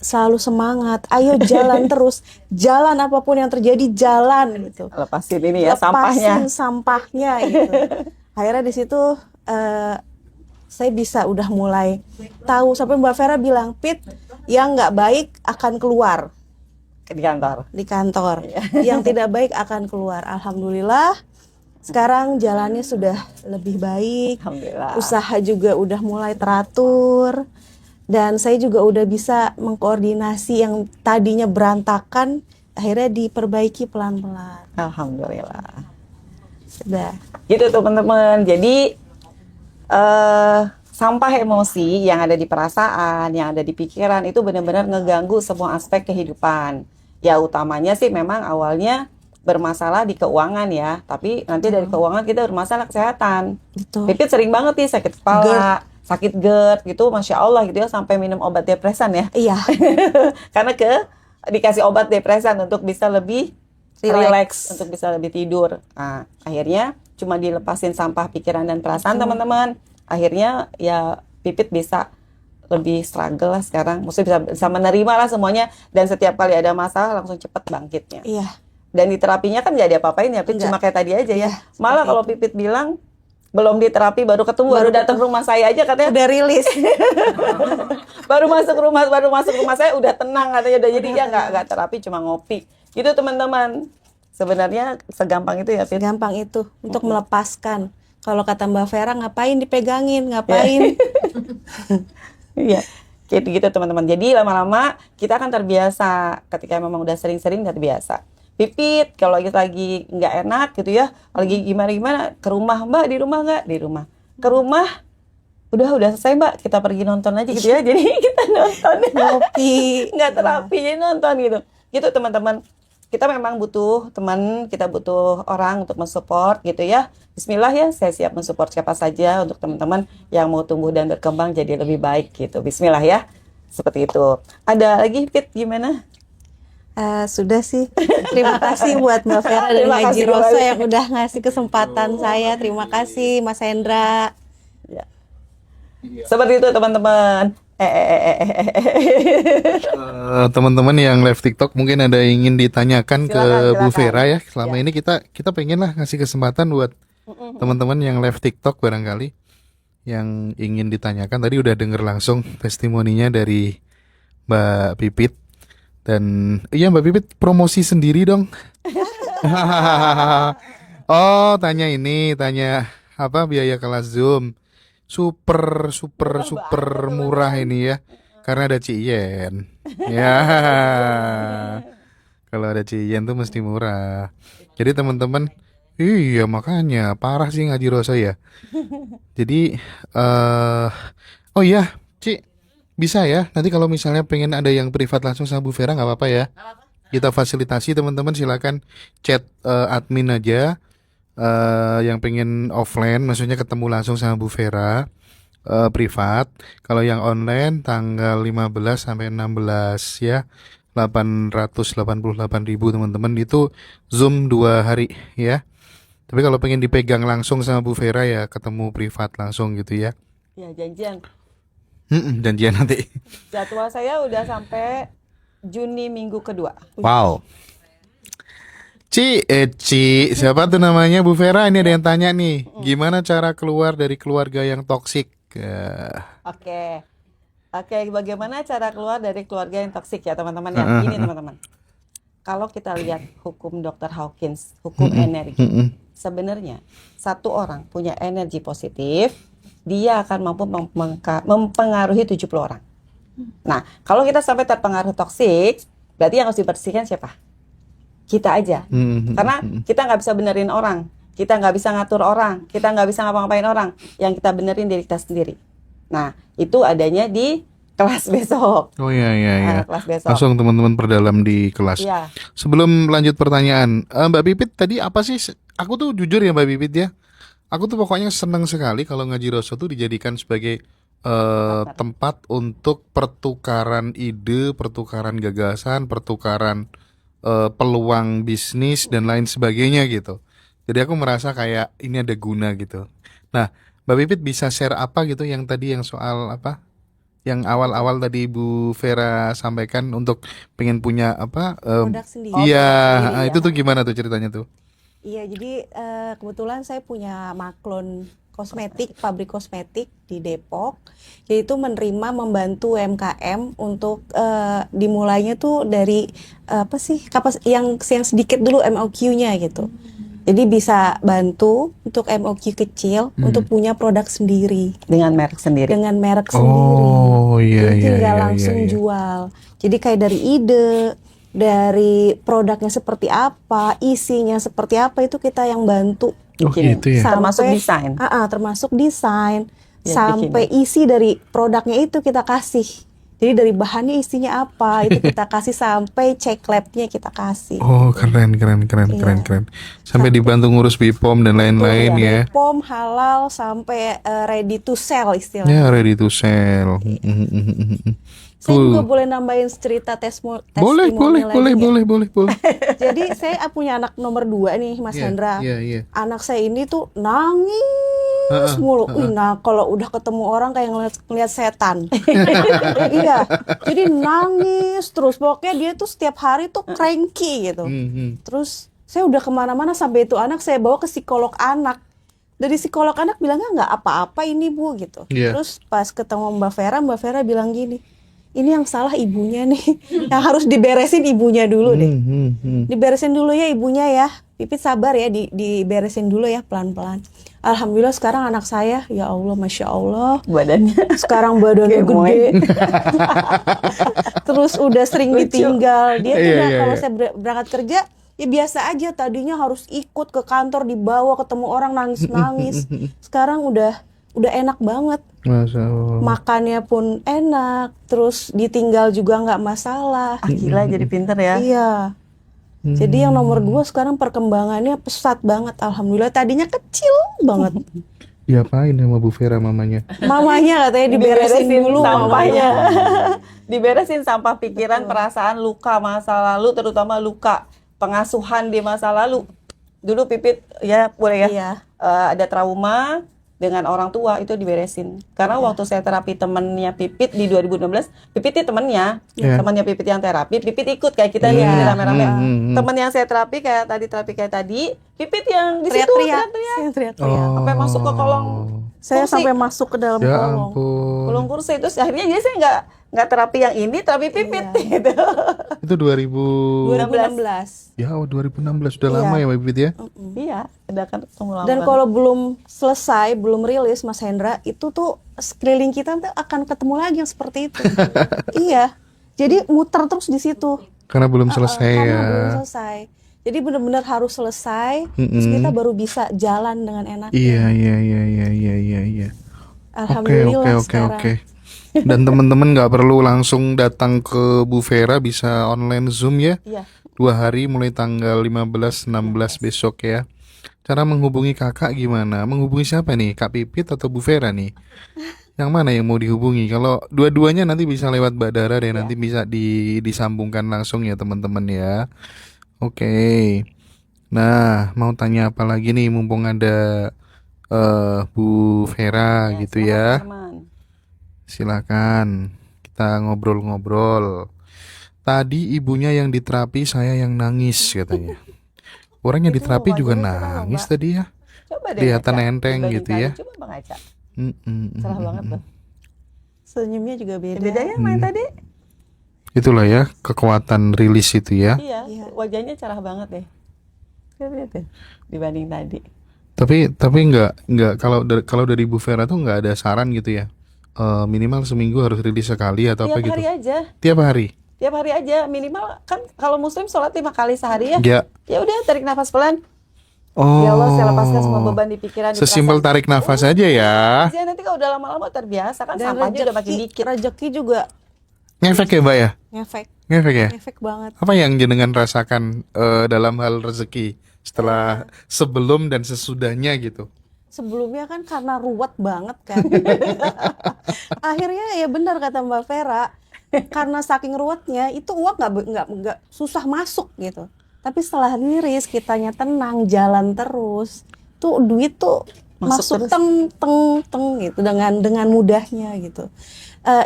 selalu semangat, ayo jalan terus, jalan apapun yang terjadi, jalan gitu. Lepasin ini ya, Lepasin sampahnya gitu. Akhirnya di situ saya bisa udah mulai tahu, sampai Mbak Vera bilang, Pit, yang nggak baik akan keluar di kantor. yang tidak baik akan keluar. Alhamdulillah sekarang jalannya sudah lebih baik. Alhamdulillah. Usaha juga udah mulai teratur, dan saya juga udah bisa mengkoordinasi yang tadinya berantakan, akhirnya diperbaiki pelan-pelan. Alhamdulillah. Sudah. Gitu teman-teman. Jadi sampah emosi yang ada di perasaan, yang ada di pikiran itu benar-benar ngeganggu semua aspek kehidupan. Ya utamanya sih memang awalnya bermasalah di keuangan ya, tapi nanti dari keuangan kita bermasalah kesehatan. Betul. Pipit sering banget nih sakit kepala, sakit GERD gitu, Masya Allah gitu ya, sampai minum obat depresan ya. Iya. Karena dikasih obat depresan untuk bisa lebih relax, untuk bisa lebih tidur. Nah, akhirnya cuma dilepasin sampah pikiran dan perasaan teman-teman. Akhirnya ya Pipit bisa lebih struggle lah sekarang. Maksudnya bisa menerima lah semuanya, dan setiap kali ada masalah langsung cepet bangkitnya. Iya. Dan di terapinya kan nggak ada apa-apain ya, Pit, Enggak. cuma kayak tadi aja ya. Iya, Malah seperti kalau itu. Pipit bilang belum di terapi baru ketemu, baru datang ke rumah saya aja katanya Udah rilis. baru masuk rumah saya udah tenang katanya, udah jadi dia nggak terapi, cuma ngopi gitu teman-teman. Sebenarnya segampang itu ya, Fit. Gampang itu untuk melepaskan. Kalau kata Mbak Vera, ngapain dipegangin, ngapain? Iya, kayak gitu teman-teman. Jadi lama-lama kita akan terbiasa. Ketika memang udah sering-sering terbiasa. Pipit, kalau lagi nggak enak gitu ya, lagi gimana-gimana, ke rumah, Mbak, di rumah nggak? Di rumah. Ke rumah, udah selesai Mbak, kita pergi nonton aja gitu ya. Jadi kita nonton, Ngopi. nggak terapi, jadi nonton gitu. Gitu teman-teman. Kita memang butuh teman, kita butuh orang untuk mensupport gitu ya. Bismillah ya, saya siap mensupport siapa saja untuk teman-teman yang mau tumbuh dan berkembang jadi lebih baik gitu. Bismillah ya, seperti itu. Ada lagi Fit, gimana? Sudah sih. Terima kasih buat Mbak Vera dan Terima Ngaji kasih Roso kembali. yang udah ngasih kesempatan saya. Terima kasih Mas Hendra. Ya. Seperti itu teman-teman. Teman-teman yang live TikTok mungkin ada yang ingin ditanyakan ke Bu Silakan. Vera ya. Selama Ya. ini kita pengen lah ngasih kesempatan buat teman-teman yang live TikTok barangkali yang ingin ditanyakan. Tadi udah denger langsung testimoninya dari Mbak Pipit. Dan iya Mbak Pipit promosi sendiri dong. Oh, tanya apa biaya kelas Zoom. Super murah ini ya. Karena ada Ciyen. Ya. Kalau ada Ciyen tuh mesti murah. Jadi teman-teman, iya makanya parah sih Ngaji Roso ya. Jadi oh iya, Ci, bisa ya. Nanti kalau misalnya pengen ada yang privat langsung sama Bu Vera nggak apa-apa ya. Kita fasilitasi teman-teman, silakan chat admin aja. Yang pengen offline, maksudnya ketemu langsung sama Bu Vera, privat. Kalau yang online tanggal 15 sampai 16 ya, 888.000 teman-teman, itu Zoom 2 hari ya. Tapi kalau pengen dipegang langsung sama Bu Vera ya ketemu privat langsung gitu ya. Ya, janjian. Janjian nanti. Jadwal saya udah sampai Juni minggu kedua. Wow. Ci, siapa tuh namanya Bu Vera? Ini ada yang tanya nih, gimana cara keluar dari keluarga yang toksik? Oke, bagaimana cara keluar dari keluarga yang toksik ya teman-teman ya? Ini teman-teman, kalau kita lihat hukum Dr. Hawkins, hukum energi, sebenarnya satu orang punya energi positif, dia akan mampu mempengaruhi 70 orang. Nah, kalau kita sampai terpengaruh toksik, berarti yang harus dibersihkan siapa? Kita aja. Karena kita nggak bisa benerin orang, kita nggak bisa ngatur orang, kita nggak bisa ngapa-ngapain orang. Yang kita benerin diri kita sendiri. Nah, itu adanya di kelas besok. Oh iya. Kelas besok. Langsung teman-teman perdalam di kelas. Iya. Sebelum lanjut pertanyaan, Mbak Pipit tadi apa sih? Aku tuh jujur ya Mbak Pipit ya, aku tuh pokoknya seneng sekali kalau Ngaji Roso tuh dijadikan sebagai tempat untuk pertukaran ide, pertukaran gagasan, pertukaran peluang bisnis dan lain sebagainya gitu. Jadi aku merasa kayak ini ada guna gitu. Nah, Mbak Pipit bisa share apa gitu yang tadi yang soal apa? Yang awal-awal tadi Bu Vera sampaikan untuk pengen punya apa? Produk sendiri. Iya, sendiri, itu tuh gimana tuh ceritanya tuh? Iya, jadi kebetulan saya punya Maklon Kosmetik, pabrik kosmetik di Depok, yaitu menerima membantu UMKM untuk dimulainya tuh dari apa sih yang sedikit dulu MOQ-nya gitu. Jadi bisa bantu untuk MOQ kecil untuk punya produk sendiri Dengan merek sendiri. dengan merek sendiri. Oh iya Jadi iya tinggal iya. langsung iya. jual. Jadi kayak dari ide, dari produknya seperti apa, isinya seperti apa, itu kita yang bantu. Oh Bikin. gitu ya. Termasuk desain. Termasuk desain, Ya, sampai isi dari produknya itu kita kasih. Jadi dari bahannya isinya apa itu kita kasih, sampai cek labnya kita kasih. Oh keren. Sampai dibantu ngurus BPOM dan lain-lain ya. POM halal sampai ready to sell istilahnya. Ya ready to sell. Saya juga boleh nambahin cerita Boleh. testimoni lagi ya. Jadi saya punya anak nomor 2 nih Mas Hendra. Iya. Anak saya ini tuh nangis mulu. Nah kalau udah ketemu orang kayak ngeliat setan. Iya. Jadi nangis terus. Pokoknya dia tuh setiap hari tuh cranky gitu. Terus saya udah kemana-mana, sampai itu anak saya bawa ke psikolog anak. dari psikolog anak bilangnya nggak apa-apa ini Bu gitu. Iya. Terus pas ketemu Mbak Vera bilang gini, ini yang salah ibunya nih, yang harus diberesin ibunya dulu deh. Diberesin dulu ya ibunya ya, Pipit sabar ya, diberesin dulu ya pelan-pelan. Alhamdulillah sekarang anak saya, ya Allah, Masya Allah, Badannya. sekarang badannya Gemoy. gede. Terus udah sering Lucu. ditinggal. Dia tuh Iya, udah iya, kalau iya. saya berangkat kerja, ya biasa aja. Tadinya harus ikut ke kantor, dibawa ketemu orang nangis-nangis. Sekarang udah enak banget. Masya Allah. Makannya pun enak, terus ditinggal juga nggak masalah. Ah, gila jadi pinter ya. Iya. Jadi yang nomor 2 sekarang perkembangannya pesat banget. Alhamdulillah, tadinya kecil banget. Diapain sama Bu Vera mamanya? Mamanya katanya diberesin dulu sampahnya. mamanya. Diberesin sampah pikiran, perasaan, luka masa lalu, terutama luka pengasuhan di masa lalu. Dulu Pipit ya boleh ya. Iya. Ada trauma dengan orang tua, itu diberesin. Karena waktu saya terapi temennya Pipit di 2016, Pipit itu temennya, Iya. temennya Pipit yang terapi, Pipit ikut kayak kita nih Iya. rame-rame. Hmm. Temen yang saya terapi kayak tadi, Pipit yang di situ Teriak-teriak. teriak-teriak. Saya teriak-teriak. Sampai masuk ke kolong Saya kursi. sampai masuk ke dalam Ya kolong. ampun. Kolong kursi. Terus akhirnya jadi saya nggak terapi yang ini, terapi Pipit gitu. Itu 2016. Ya, 2016 sudah Iya. lama ya Mbak Pipit ya? Iya, udah kan ketemu lama. Dan banget. kalau belum selesai, belum rilis Mas Hendra, itu tuh sekeliling kita tuh akan ketemu lagi yang seperti itu. Iya. Jadi muter terus di situ. Karena belum selesai Karena ya. belum selesai. Jadi benar-benar harus selesai, terus kita baru bisa jalan dengan enak. Iya. Oke, Alhamdulillah sekarang. oke. Dan teman-teman nggak perlu langsung datang ke Bu Vera, bisa online Zoom ya. Iya. 2 hari mulai tanggal 15-16 besok ya. Cara menghubungi kakak gimana? Menghubungi siapa nih? Kak Pipit atau Bu Vera nih? Yang mana yang mau dihubungi? Kalau dua-duanya nanti bisa lewat Mbak Dara deh, nanti bisa disambungkan langsung ya teman-teman ya. Oke. Nah, mau tanya apa lagi nih mumpung ada Bu Vera gitu ya. Teman. Silakan kita ngobrol-ngobrol. Tadi ibunya yang diterapi, saya yang nangis katanya. Orang yang Itu diterapi juga wajahnya cerah, nangis Mbak. tadi ya. Coba deh Kelihatan ngaca, enteng dibanding gitu tadi. ya. Coba Bang Aca. Cerah Cerah banget tuh. Senyumnya juga beda. Bedanya main tadi? Itulah ya kekuatan rilis itu ya. Iya, Iya. wajahnya cerah banget deh. Lihat tuh, dibanding tadi. Tapi nggak kalau dari Bu Vera tuh nggak ada saran gitu ya. Minimal seminggu harus rilis sekali atau apa Tiap gitu. hari aja. Tiap hari. Tiap hari aja minimal, kan kalau muslim sholat 5 kali sehari ya. Ya. Ya udah, tarik nafas pelan. Oh. Ya Allah, saya lepaskan semua beban di pikiran, di Sesimpel perasaan. tarik nafas aja ya. Aja, nanti kalau udah lama-lama terbiasa kan, Dan sampahnya udah makin dikit. rezeki juga Ngefek ya Mbak ya? ngefek, Ngefek ya? ngefek banget. Apa yang jenengan rasakan dalam hal rezeki setelah sebelum dan sesudahnya gitu? Sebelumnya kan karena ruwet banget kan. Akhirnya ya benar kata Mbak Vera, karena saking ruwetnya itu uang nggak susah masuk gitu. Tapi setelah rilis kitanya tenang, jalan terus, tuh duit tuh Masuk masuk terus. teng gitu dengan mudahnya gitu.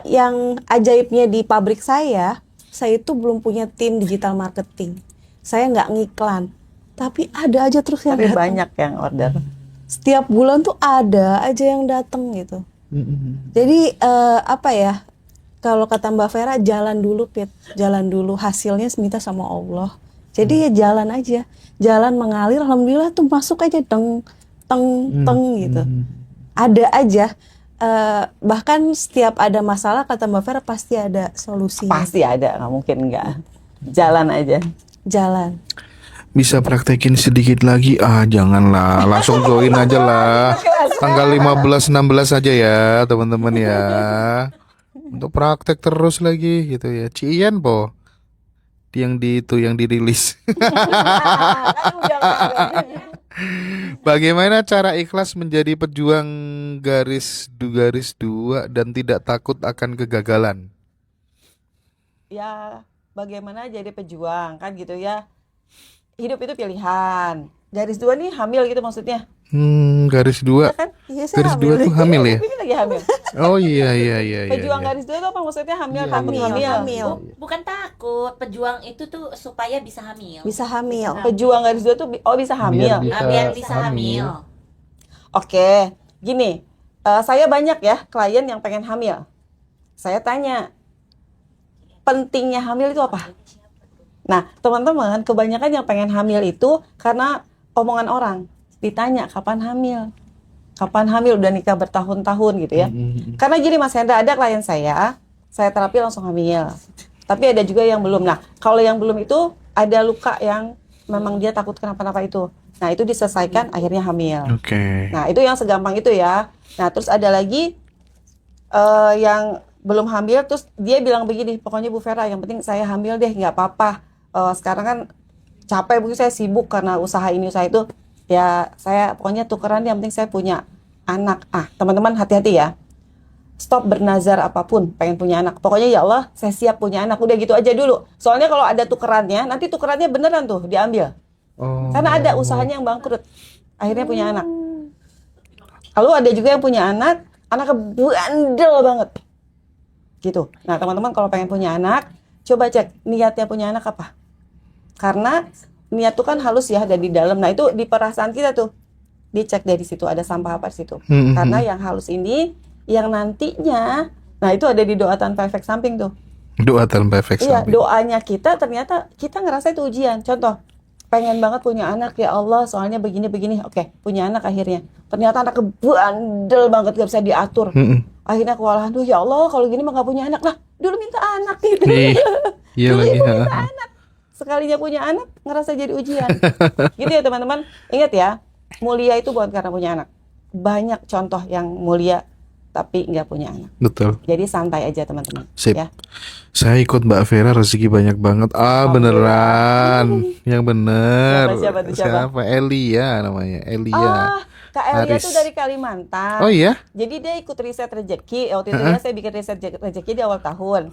Yang ajaibnya di pabrik saya itu belum punya tim digital marketing. Saya nggak ngiklan, tapi ada aja terus yang Tapi datang. banyak yang order. Setiap bulan tuh ada aja yang datang gitu. Jadi apa ya? Kalau kata Mbak Vera, jalan dulu, Pit. Jalan dulu, hasilnya minta sama Allah. Jadi ya jalan aja. Jalan mengalir, alhamdulillah tuh masuk aja teng gitu. Ada aja. Bahkan setiap ada masalah kata Mbak Vera pasti ada solusinya. Pasti ada, nggak mungkin nggak. Jalan aja. Jalan. Bisa praktekin sedikit lagi? Ah, janganlah. Langsung join aja lah. Tanggal 15-16 aja ya, teman-teman ya. Untuk praktek terus lagi gitu ya. Cian po. Yang dirilis. Bagaimana cara ikhlas menjadi pejuang garis dua dan tidak takut akan kegagalan? Ya, bagaimana jadi pejuang kan gitu ya. Hidup itu pilihan. Garis 2 nih hamil gitu maksudnya. Garis 2. Kan? Iya, saya Garis 2 hamil. tuh hamil ya? Ini lagi hamil. Oh iya. Pejuang iya. garis 2 itu apa maksudnya? Hamil, Iya, takut iya. hamil. Hamil. Bukan takut, pejuang itu tuh supaya bisa hamil. Bisa hamil. Pejuang garis 2 tuh bisa hamil. Biar bisa Biar bisa hamil. Oke, gini, saya banyak ya klien yang pengen hamil. Saya tanya, pentingnya hamil itu apa? Nah, teman-teman, kebanyakan yang pengen hamil itu karena omongan orang. Ditanya, kapan hamil? Kapan hamil? Udah nikah bertahun-tahun gitu ya. Karena gini Mas Hendra, ada klien saya terapi langsung hamil. Tapi ada juga yang belum. Nah, kalau yang belum itu, ada luka yang memang dia takut kenapa-napa itu. Nah, itu diselesaikan, akhirnya hamil. Oke. Nah, itu yang segampang itu ya. Nah, terus ada lagi yang belum hamil, terus dia bilang begini, pokoknya Bu Vera, yang penting saya hamil deh, nggak apa-apa. Sekarang kan capek, mungkin saya sibuk karena usaha ini, usaha itu. Ya, saya pokoknya tukeran, yang penting saya punya anak. Teman-teman hati-hati ya. Stop bernazar apapun, pengen punya anak. Pokoknya ya Allah, saya siap punya anak. Udah gitu aja dulu. Soalnya kalau ada tukerannya, nanti tukerannya beneran tuh, diambil. Oh. Karena ada usahanya yang bangkrut. Akhirnya punya anak. Lalu ada juga yang punya anaknya bandel banget. Gitu. Nah, teman-teman kalau pengen punya anak, coba cek niatnya punya anak apa. Karena niat itu kan halus ya, ada di dalam. Nah, itu di perasaan kita tuh. Dicek dari situ, ada sampah apa di situ. Karena yang halus ini, yang nantinya, nah itu ada di doa tanpa efek samping tuh. Doa tanpa efek Iya, samping. doanya kita ternyata kita ngerasa itu ujian. Contoh, pengen banget punya anak ya Allah, soalnya begini-begini. Oke, punya anak akhirnya. Ternyata anak bandel banget, gak bisa diatur. Akhirnya kewalahan, ya Allah kalau gini mah gak punya anak. Lah, dulu minta anak gitu. Iya Dulu lagi. ibu minta anak. Sekalinya punya anak, ngerasa jadi ujian. Gitu ya teman-teman. Ingat ya, mulia itu bukan karena punya anak. Banyak contoh yang mulia tapi nggak punya anak. Betul. Jadi santai aja teman-teman. Sip. Ya. Saya ikut Mbak Vera, rezeki banyak banget. Beneran. Yang bener. Siapa tuh, siapa? Elia namanya. Elia. Kak Elia Haris. tuh dari Kalimantan. Oh iya? Jadi dia ikut riset rezeki. Waktu itu ya saya bikin riset rezeki di awal tahun.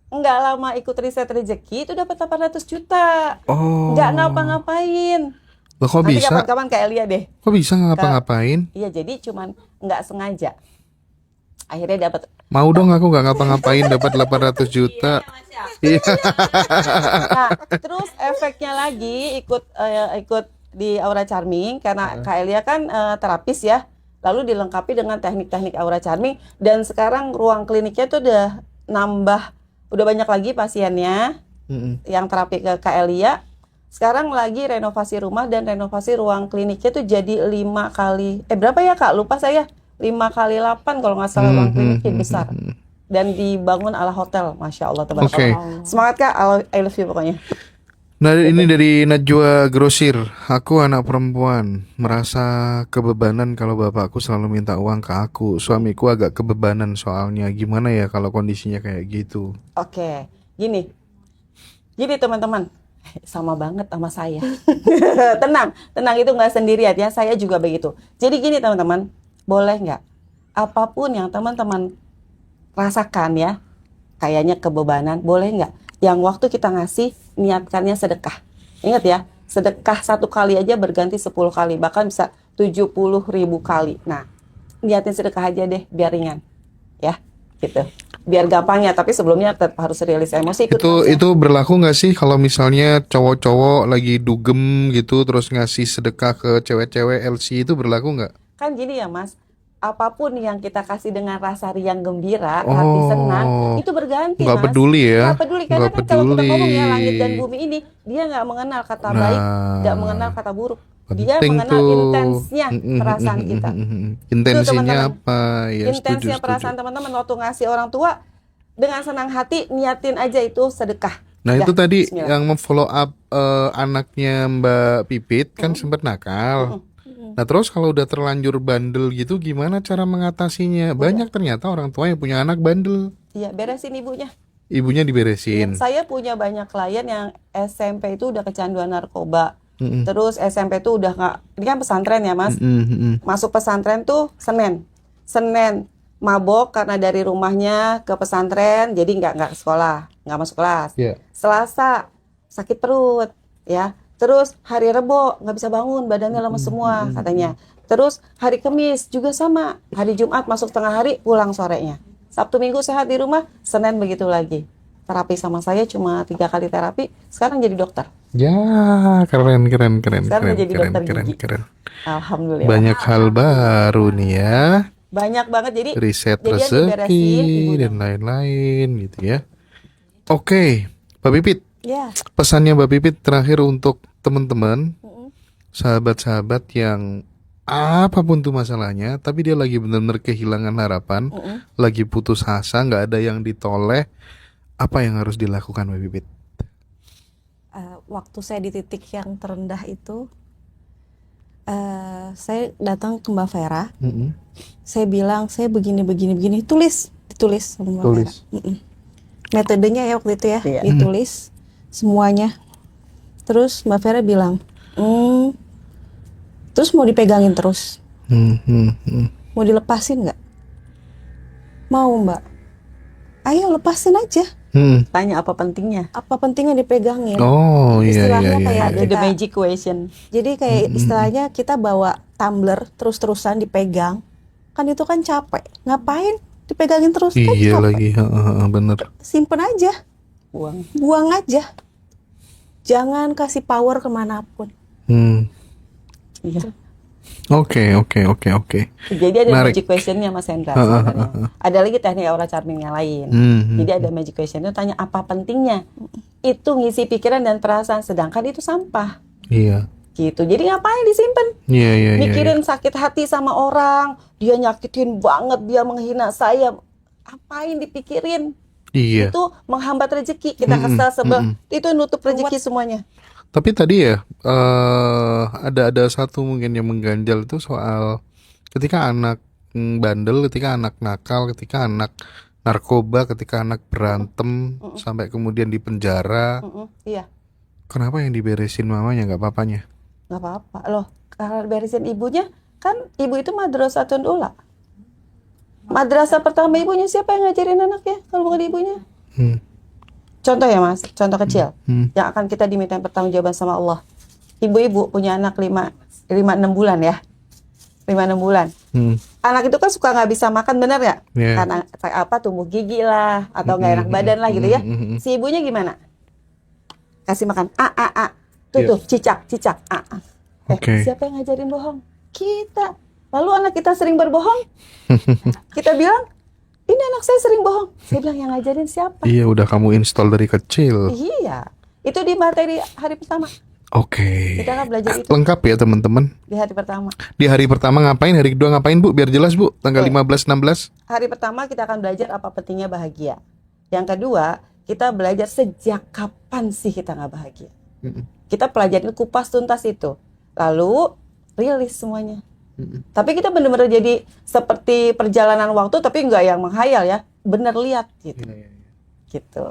Nggak lama ikut riset rezeki itu dapat 800 juta. Oh. Nggak ngapa-ngapain. Loh, kok Nanti bisa? kapan-kapan Kak Elia deh. Kok bisa nggak ngapa-ngapain? Iya, jadi cuman nggak sengaja. Akhirnya dapat. Mau dong aku nggak ngapa-ngapain dapat 800 juta. Iya. Nah, terus efeknya lagi ikut di Aura Charming karena Kak Elia kan terapis ya. Lalu dilengkapi dengan teknik-teknik Aura Charming dan sekarang ruang kliniknya tuh udah nambah, udah banyak lagi pasiennya yang terapi ke Kak Elia. Sekarang lagi renovasi rumah dan renovasi ruang kliniknya tuh jadi 5 kali berapa ya Kak? Lupa saya. 5x8 kalau nggak salah ruang kliniknya besar. Dan dibangun ala hotel, Masya Allah, tabarakallah. Oke. Semangat Kak, I love you pokoknya. Nah, ini dari Najwa Grosir. Aku anak perempuan, merasa kebebanan kalau bapakku selalu minta uang ke aku. Suamiku agak kebebanan soalnya. Gimana ya kalau kondisinya kayak gitu? Oke, gini teman-teman, sama banget sama saya. tenang itu nggak sendirian ya, saya juga begitu. Jadi gini teman-teman, boleh nggak apapun yang teman-teman rasakan ya, kayaknya kebebanan, boleh nggak yang waktu kita ngasih niatkannya sedekah. Ingat ya, sedekah 1 kali aja berganti 10 kali, bahkan bisa 70.000 kali. Nah, niatin sedekah aja deh biar ringan ya, gitu, biar gampang ya. Tapi sebelumnya tetap harus rilis emosi. Itu berlaku nggak sih kalau misalnya cowok-cowok lagi dugem gitu terus ngasih sedekah ke cewek-cewek LC, itu berlaku nggak? Kan gini ya Mas, apapun yang kita kasih dengan rasa riang gembira, hati senang, itu berganti nggak Mas. peduli ya? Nggak peduli, karena Nggak kan kalau kita peduli. ngomong ya langit dan bumi ini, dia nggak mengenal kata baik, nggak mengenal kata buruk. Dia Penting mengenal tuh. intensnya perasaan kita. Intensinya teman-teman. apa? Ya, Intensnya setuju. perasaan teman-teman waktu ngasih orang tua, dengan senang hati niatin aja itu sedekah. Nah, Dah, itu tadi bismillah. yang memfollow up anaknya Mbak Pipit kan sempat nakal. Nah, terus kalau udah terlanjur bandel gitu, gimana cara mengatasinya? Banyak ternyata orang tua yang punya anak bandel. Iya, beresin ibunya. Ibunya diberesin. Saya punya banyak klien yang SMP itu udah kecanduan narkoba. Terus SMP itu udah nggak, ini kan pesantren ya Mas. Masuk pesantren tuh Senin mabok karena dari rumahnya ke pesantren, jadi nggak ke sekolah, nggak masuk kelas. Yeah. Selasa sakit perut, ya. Terus hari Rebo nggak bisa bangun, badannya lemes semua katanya. Terus hari Kamis juga sama. Hari Jumat masuk tengah hari, pulang sorenya. Sabtu Minggu sehat di rumah, Senin begitu lagi. terapi sama saya cuma 3 kali terapi, sekarang jadi dokter. Ya, keren. Sekarang jadi dokter gigi. Keren. Alhamdulillah. Banyak hal baru nih ya. Banyak banget, jadi Riset jadi yang rezeki diberesin ibunya. dan lain-lain gitu ya. Oke, Mbak Pipit, Ya. pesannya Mbak Pipit terakhir untuk teman-teman, sahabat-sahabat yang apapun tuh masalahnya, tapi dia lagi benar-benar kehilangan harapan, lagi putus asa, nggak ada yang ditoleh, apa yang harus dilakukan Mbak Pipit? Waktu saya di titik yang terendah itu, saya datang ke Mbak Vera. Saya bilang saya begini, ditulis sama Mbak Tulis. Vera. Metodenya ya waktu itu ya, Iya. ditulis semuanya. Terus Mbak Vera bilang, terus mau dipegangin terus, mau dilepasin nggak? Mau Mbak, ayo lepasin aja. Tanya apa pentingnya? Apa pentingnya dipegangin? Oh iya. Istilahnya kayak Ada the kita- magic question. Jadi kayak istilahnya kita bawa tumbler terus-terusan dipegang, kan itu kan capek. Ngapain dipegangin terus? Kan Iya capek. lagi, bener. Simpen aja, Uang. buang aja. Jangan kasih power kemanapun. Iya. Oke. Jadi ada Menarik. magic questionnya Mas Hendra sebenarnya. Ada lagi teknik aura charming yang lain. Jadi ada magic question itu tanya apa pentingnya. Itu ngisi pikiran dan perasaan, sedangkan itu sampah. Iya. Gitu. Jadi ngapain disimpan? Iya. Mikirin sakit hati sama orang, dia nyakitin banget, dia menghina saya. Apain dipikirin? Iya. Itu menghambat rezeki. Kita kesel sebel, itu nutup rezeki semuanya. Tapi tadi ya ada satu mungkin yang mengganjal itu soal ketika anak bandel, ketika anak nakal, ketika anak narkoba, ketika anak berantem sampai kemudian di penjara. Iya, Kenapa yang diberesin mamanya nggak papanya? nggak apa-apa loh. Kalau beresin ibunya, kan ibu itu madrasatun ula. Madrasah pertama ibunya siapa yang ngajarin anaknya kalau bukan ibunya? Contoh ya Mas, contoh kecil yang akan kita diminta pertanggungjawaban sama Allah. Ibu-ibu punya anak 5-6 bulan ya, 5-6 bulan. Anak itu kan suka nggak bisa makan, bener ya? Iya. Karena apa tumbuh gigi lah atau nggak enak badan lah gitu ya. Si ibunya gimana? Kasih makan tuh cicak Oke. siapa yang ngajarin bohong? Kita. Lalu anak kita sering berbohong, kita bilang ini anak saya sering bohong. Saya bilang yang ngajarin siapa? Iya, udah kamu install dari kecil. Iya, itu di materi hari pertama. Oke. Kita kan belajar itu Lengkap ya teman-teman. di hari pertama. Di hari pertama ngapain, hari kedua ngapain Bu? Biar jelas Bu, tanggal 15-16. Hari pertama kita akan belajar apa pentingnya bahagia. Yang kedua, kita belajar sejak kapan sih kita nggak bahagia. Kita pelajarin kupas tuntas itu. Lalu rilis semuanya. Tapi kita benar-benar jadi seperti perjalanan waktu, tapi nggak yang menghayal ya, bener lihat gitu. Gitu.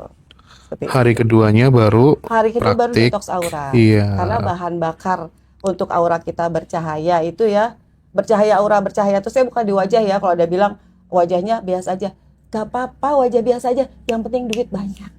Seperti Hari keduanya baru hari kedua baru praktik. detox aura. Iya. Karena bahan bakar untuk aura kita bercahaya itu ya, bercahaya aura bercahaya itu saya bukan di wajah ya. Kalau ada bilang wajahnya biasa aja, gak apa-apa wajah biasa aja. Yang penting duit banyak.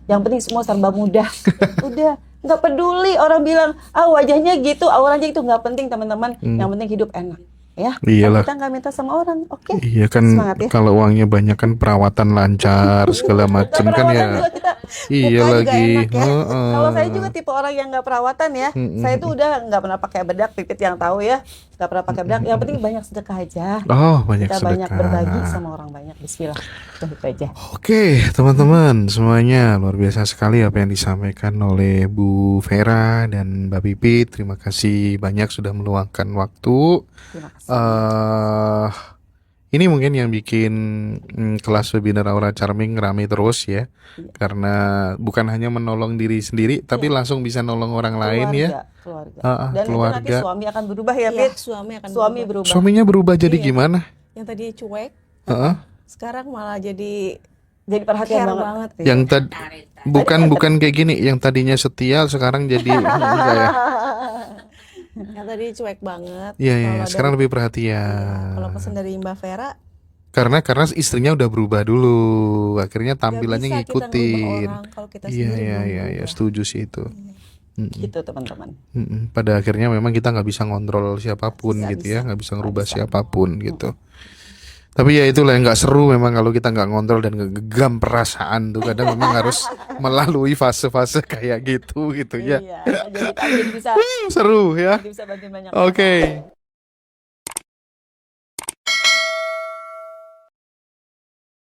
Yang penting semua serba mudah. Udah nggak peduli orang bilang wajahnya gitu, auranya itu nggak penting teman-teman. Yang penting hidup enak. Ya, Iyalah. kita nggak minta sama orang, oke? Iya kan, Semangat ya. kalau uangnya banyak kan perawatan lancar segala macam kan Perawatan ya. juga kita Iya buka juga lagi. enak ya. Heeh. Kalau saya juga tipe orang yang nggak perawatan ya. Saya tuh udah nggak pernah pakai bedak, Pipit yang tahu ya. Nggak pernah pakai bedak. Yang penting banyak sedekah aja. Oh, banyak Kita banyak sedekah. berbagi sama orang banyak. Bismillah. Itu aja. Oke, teman-teman, semuanya luar biasa sekali apa yang disampaikan oleh Bu Vera dan Mbak Pipit. Terima kasih banyak sudah meluangkan waktu. Terima kasih. Ini mungkin yang bikin kelas webinar Aura Charming rame terus ya, karena bukan hanya menolong diri sendiri, tapi langsung bisa nolong orang lain ya. Keluarga. Keluarga. Dan itu nanti suami akan berubah ya, Iya, Pit. suami akan Suami berubah. berubah. Suaminya berubah jadi Iya. gimana? Yang tadi cuek, Heeh. sekarang malah jadi Jadi perhatian care banget. banget. Yang tadi bukan kayak gini, yang tadinya setia sekarang jadi enggak ya. Yang tadi cuek banget. Iya, Kalau iya, dari- sekarang lebih Iya, perhatian. kalau pesan dari Mbak Vera, Karena istrinya udah berubah dulu, akhirnya nggak tampilannya bisa kita ngerubah ngikutin. orang kalau kita Iya, sendiri iya, belum iya, berubah. setuju sih itu. Gitu teman-teman. Pada akhirnya memang kita nggak bisa ngontrol siapapun Nggak gitu bisa. ya, nggak bisa ngerubah siapapun gitu. Tapi ya itulah yang nggak seru memang kalau kita nggak ngontrol dan ngegam perasaan tuh kadang memang harus melalui fase-fase kayak gitu ya. Iya, jadi bisa Seru ya. bantu banyak Oke. orang.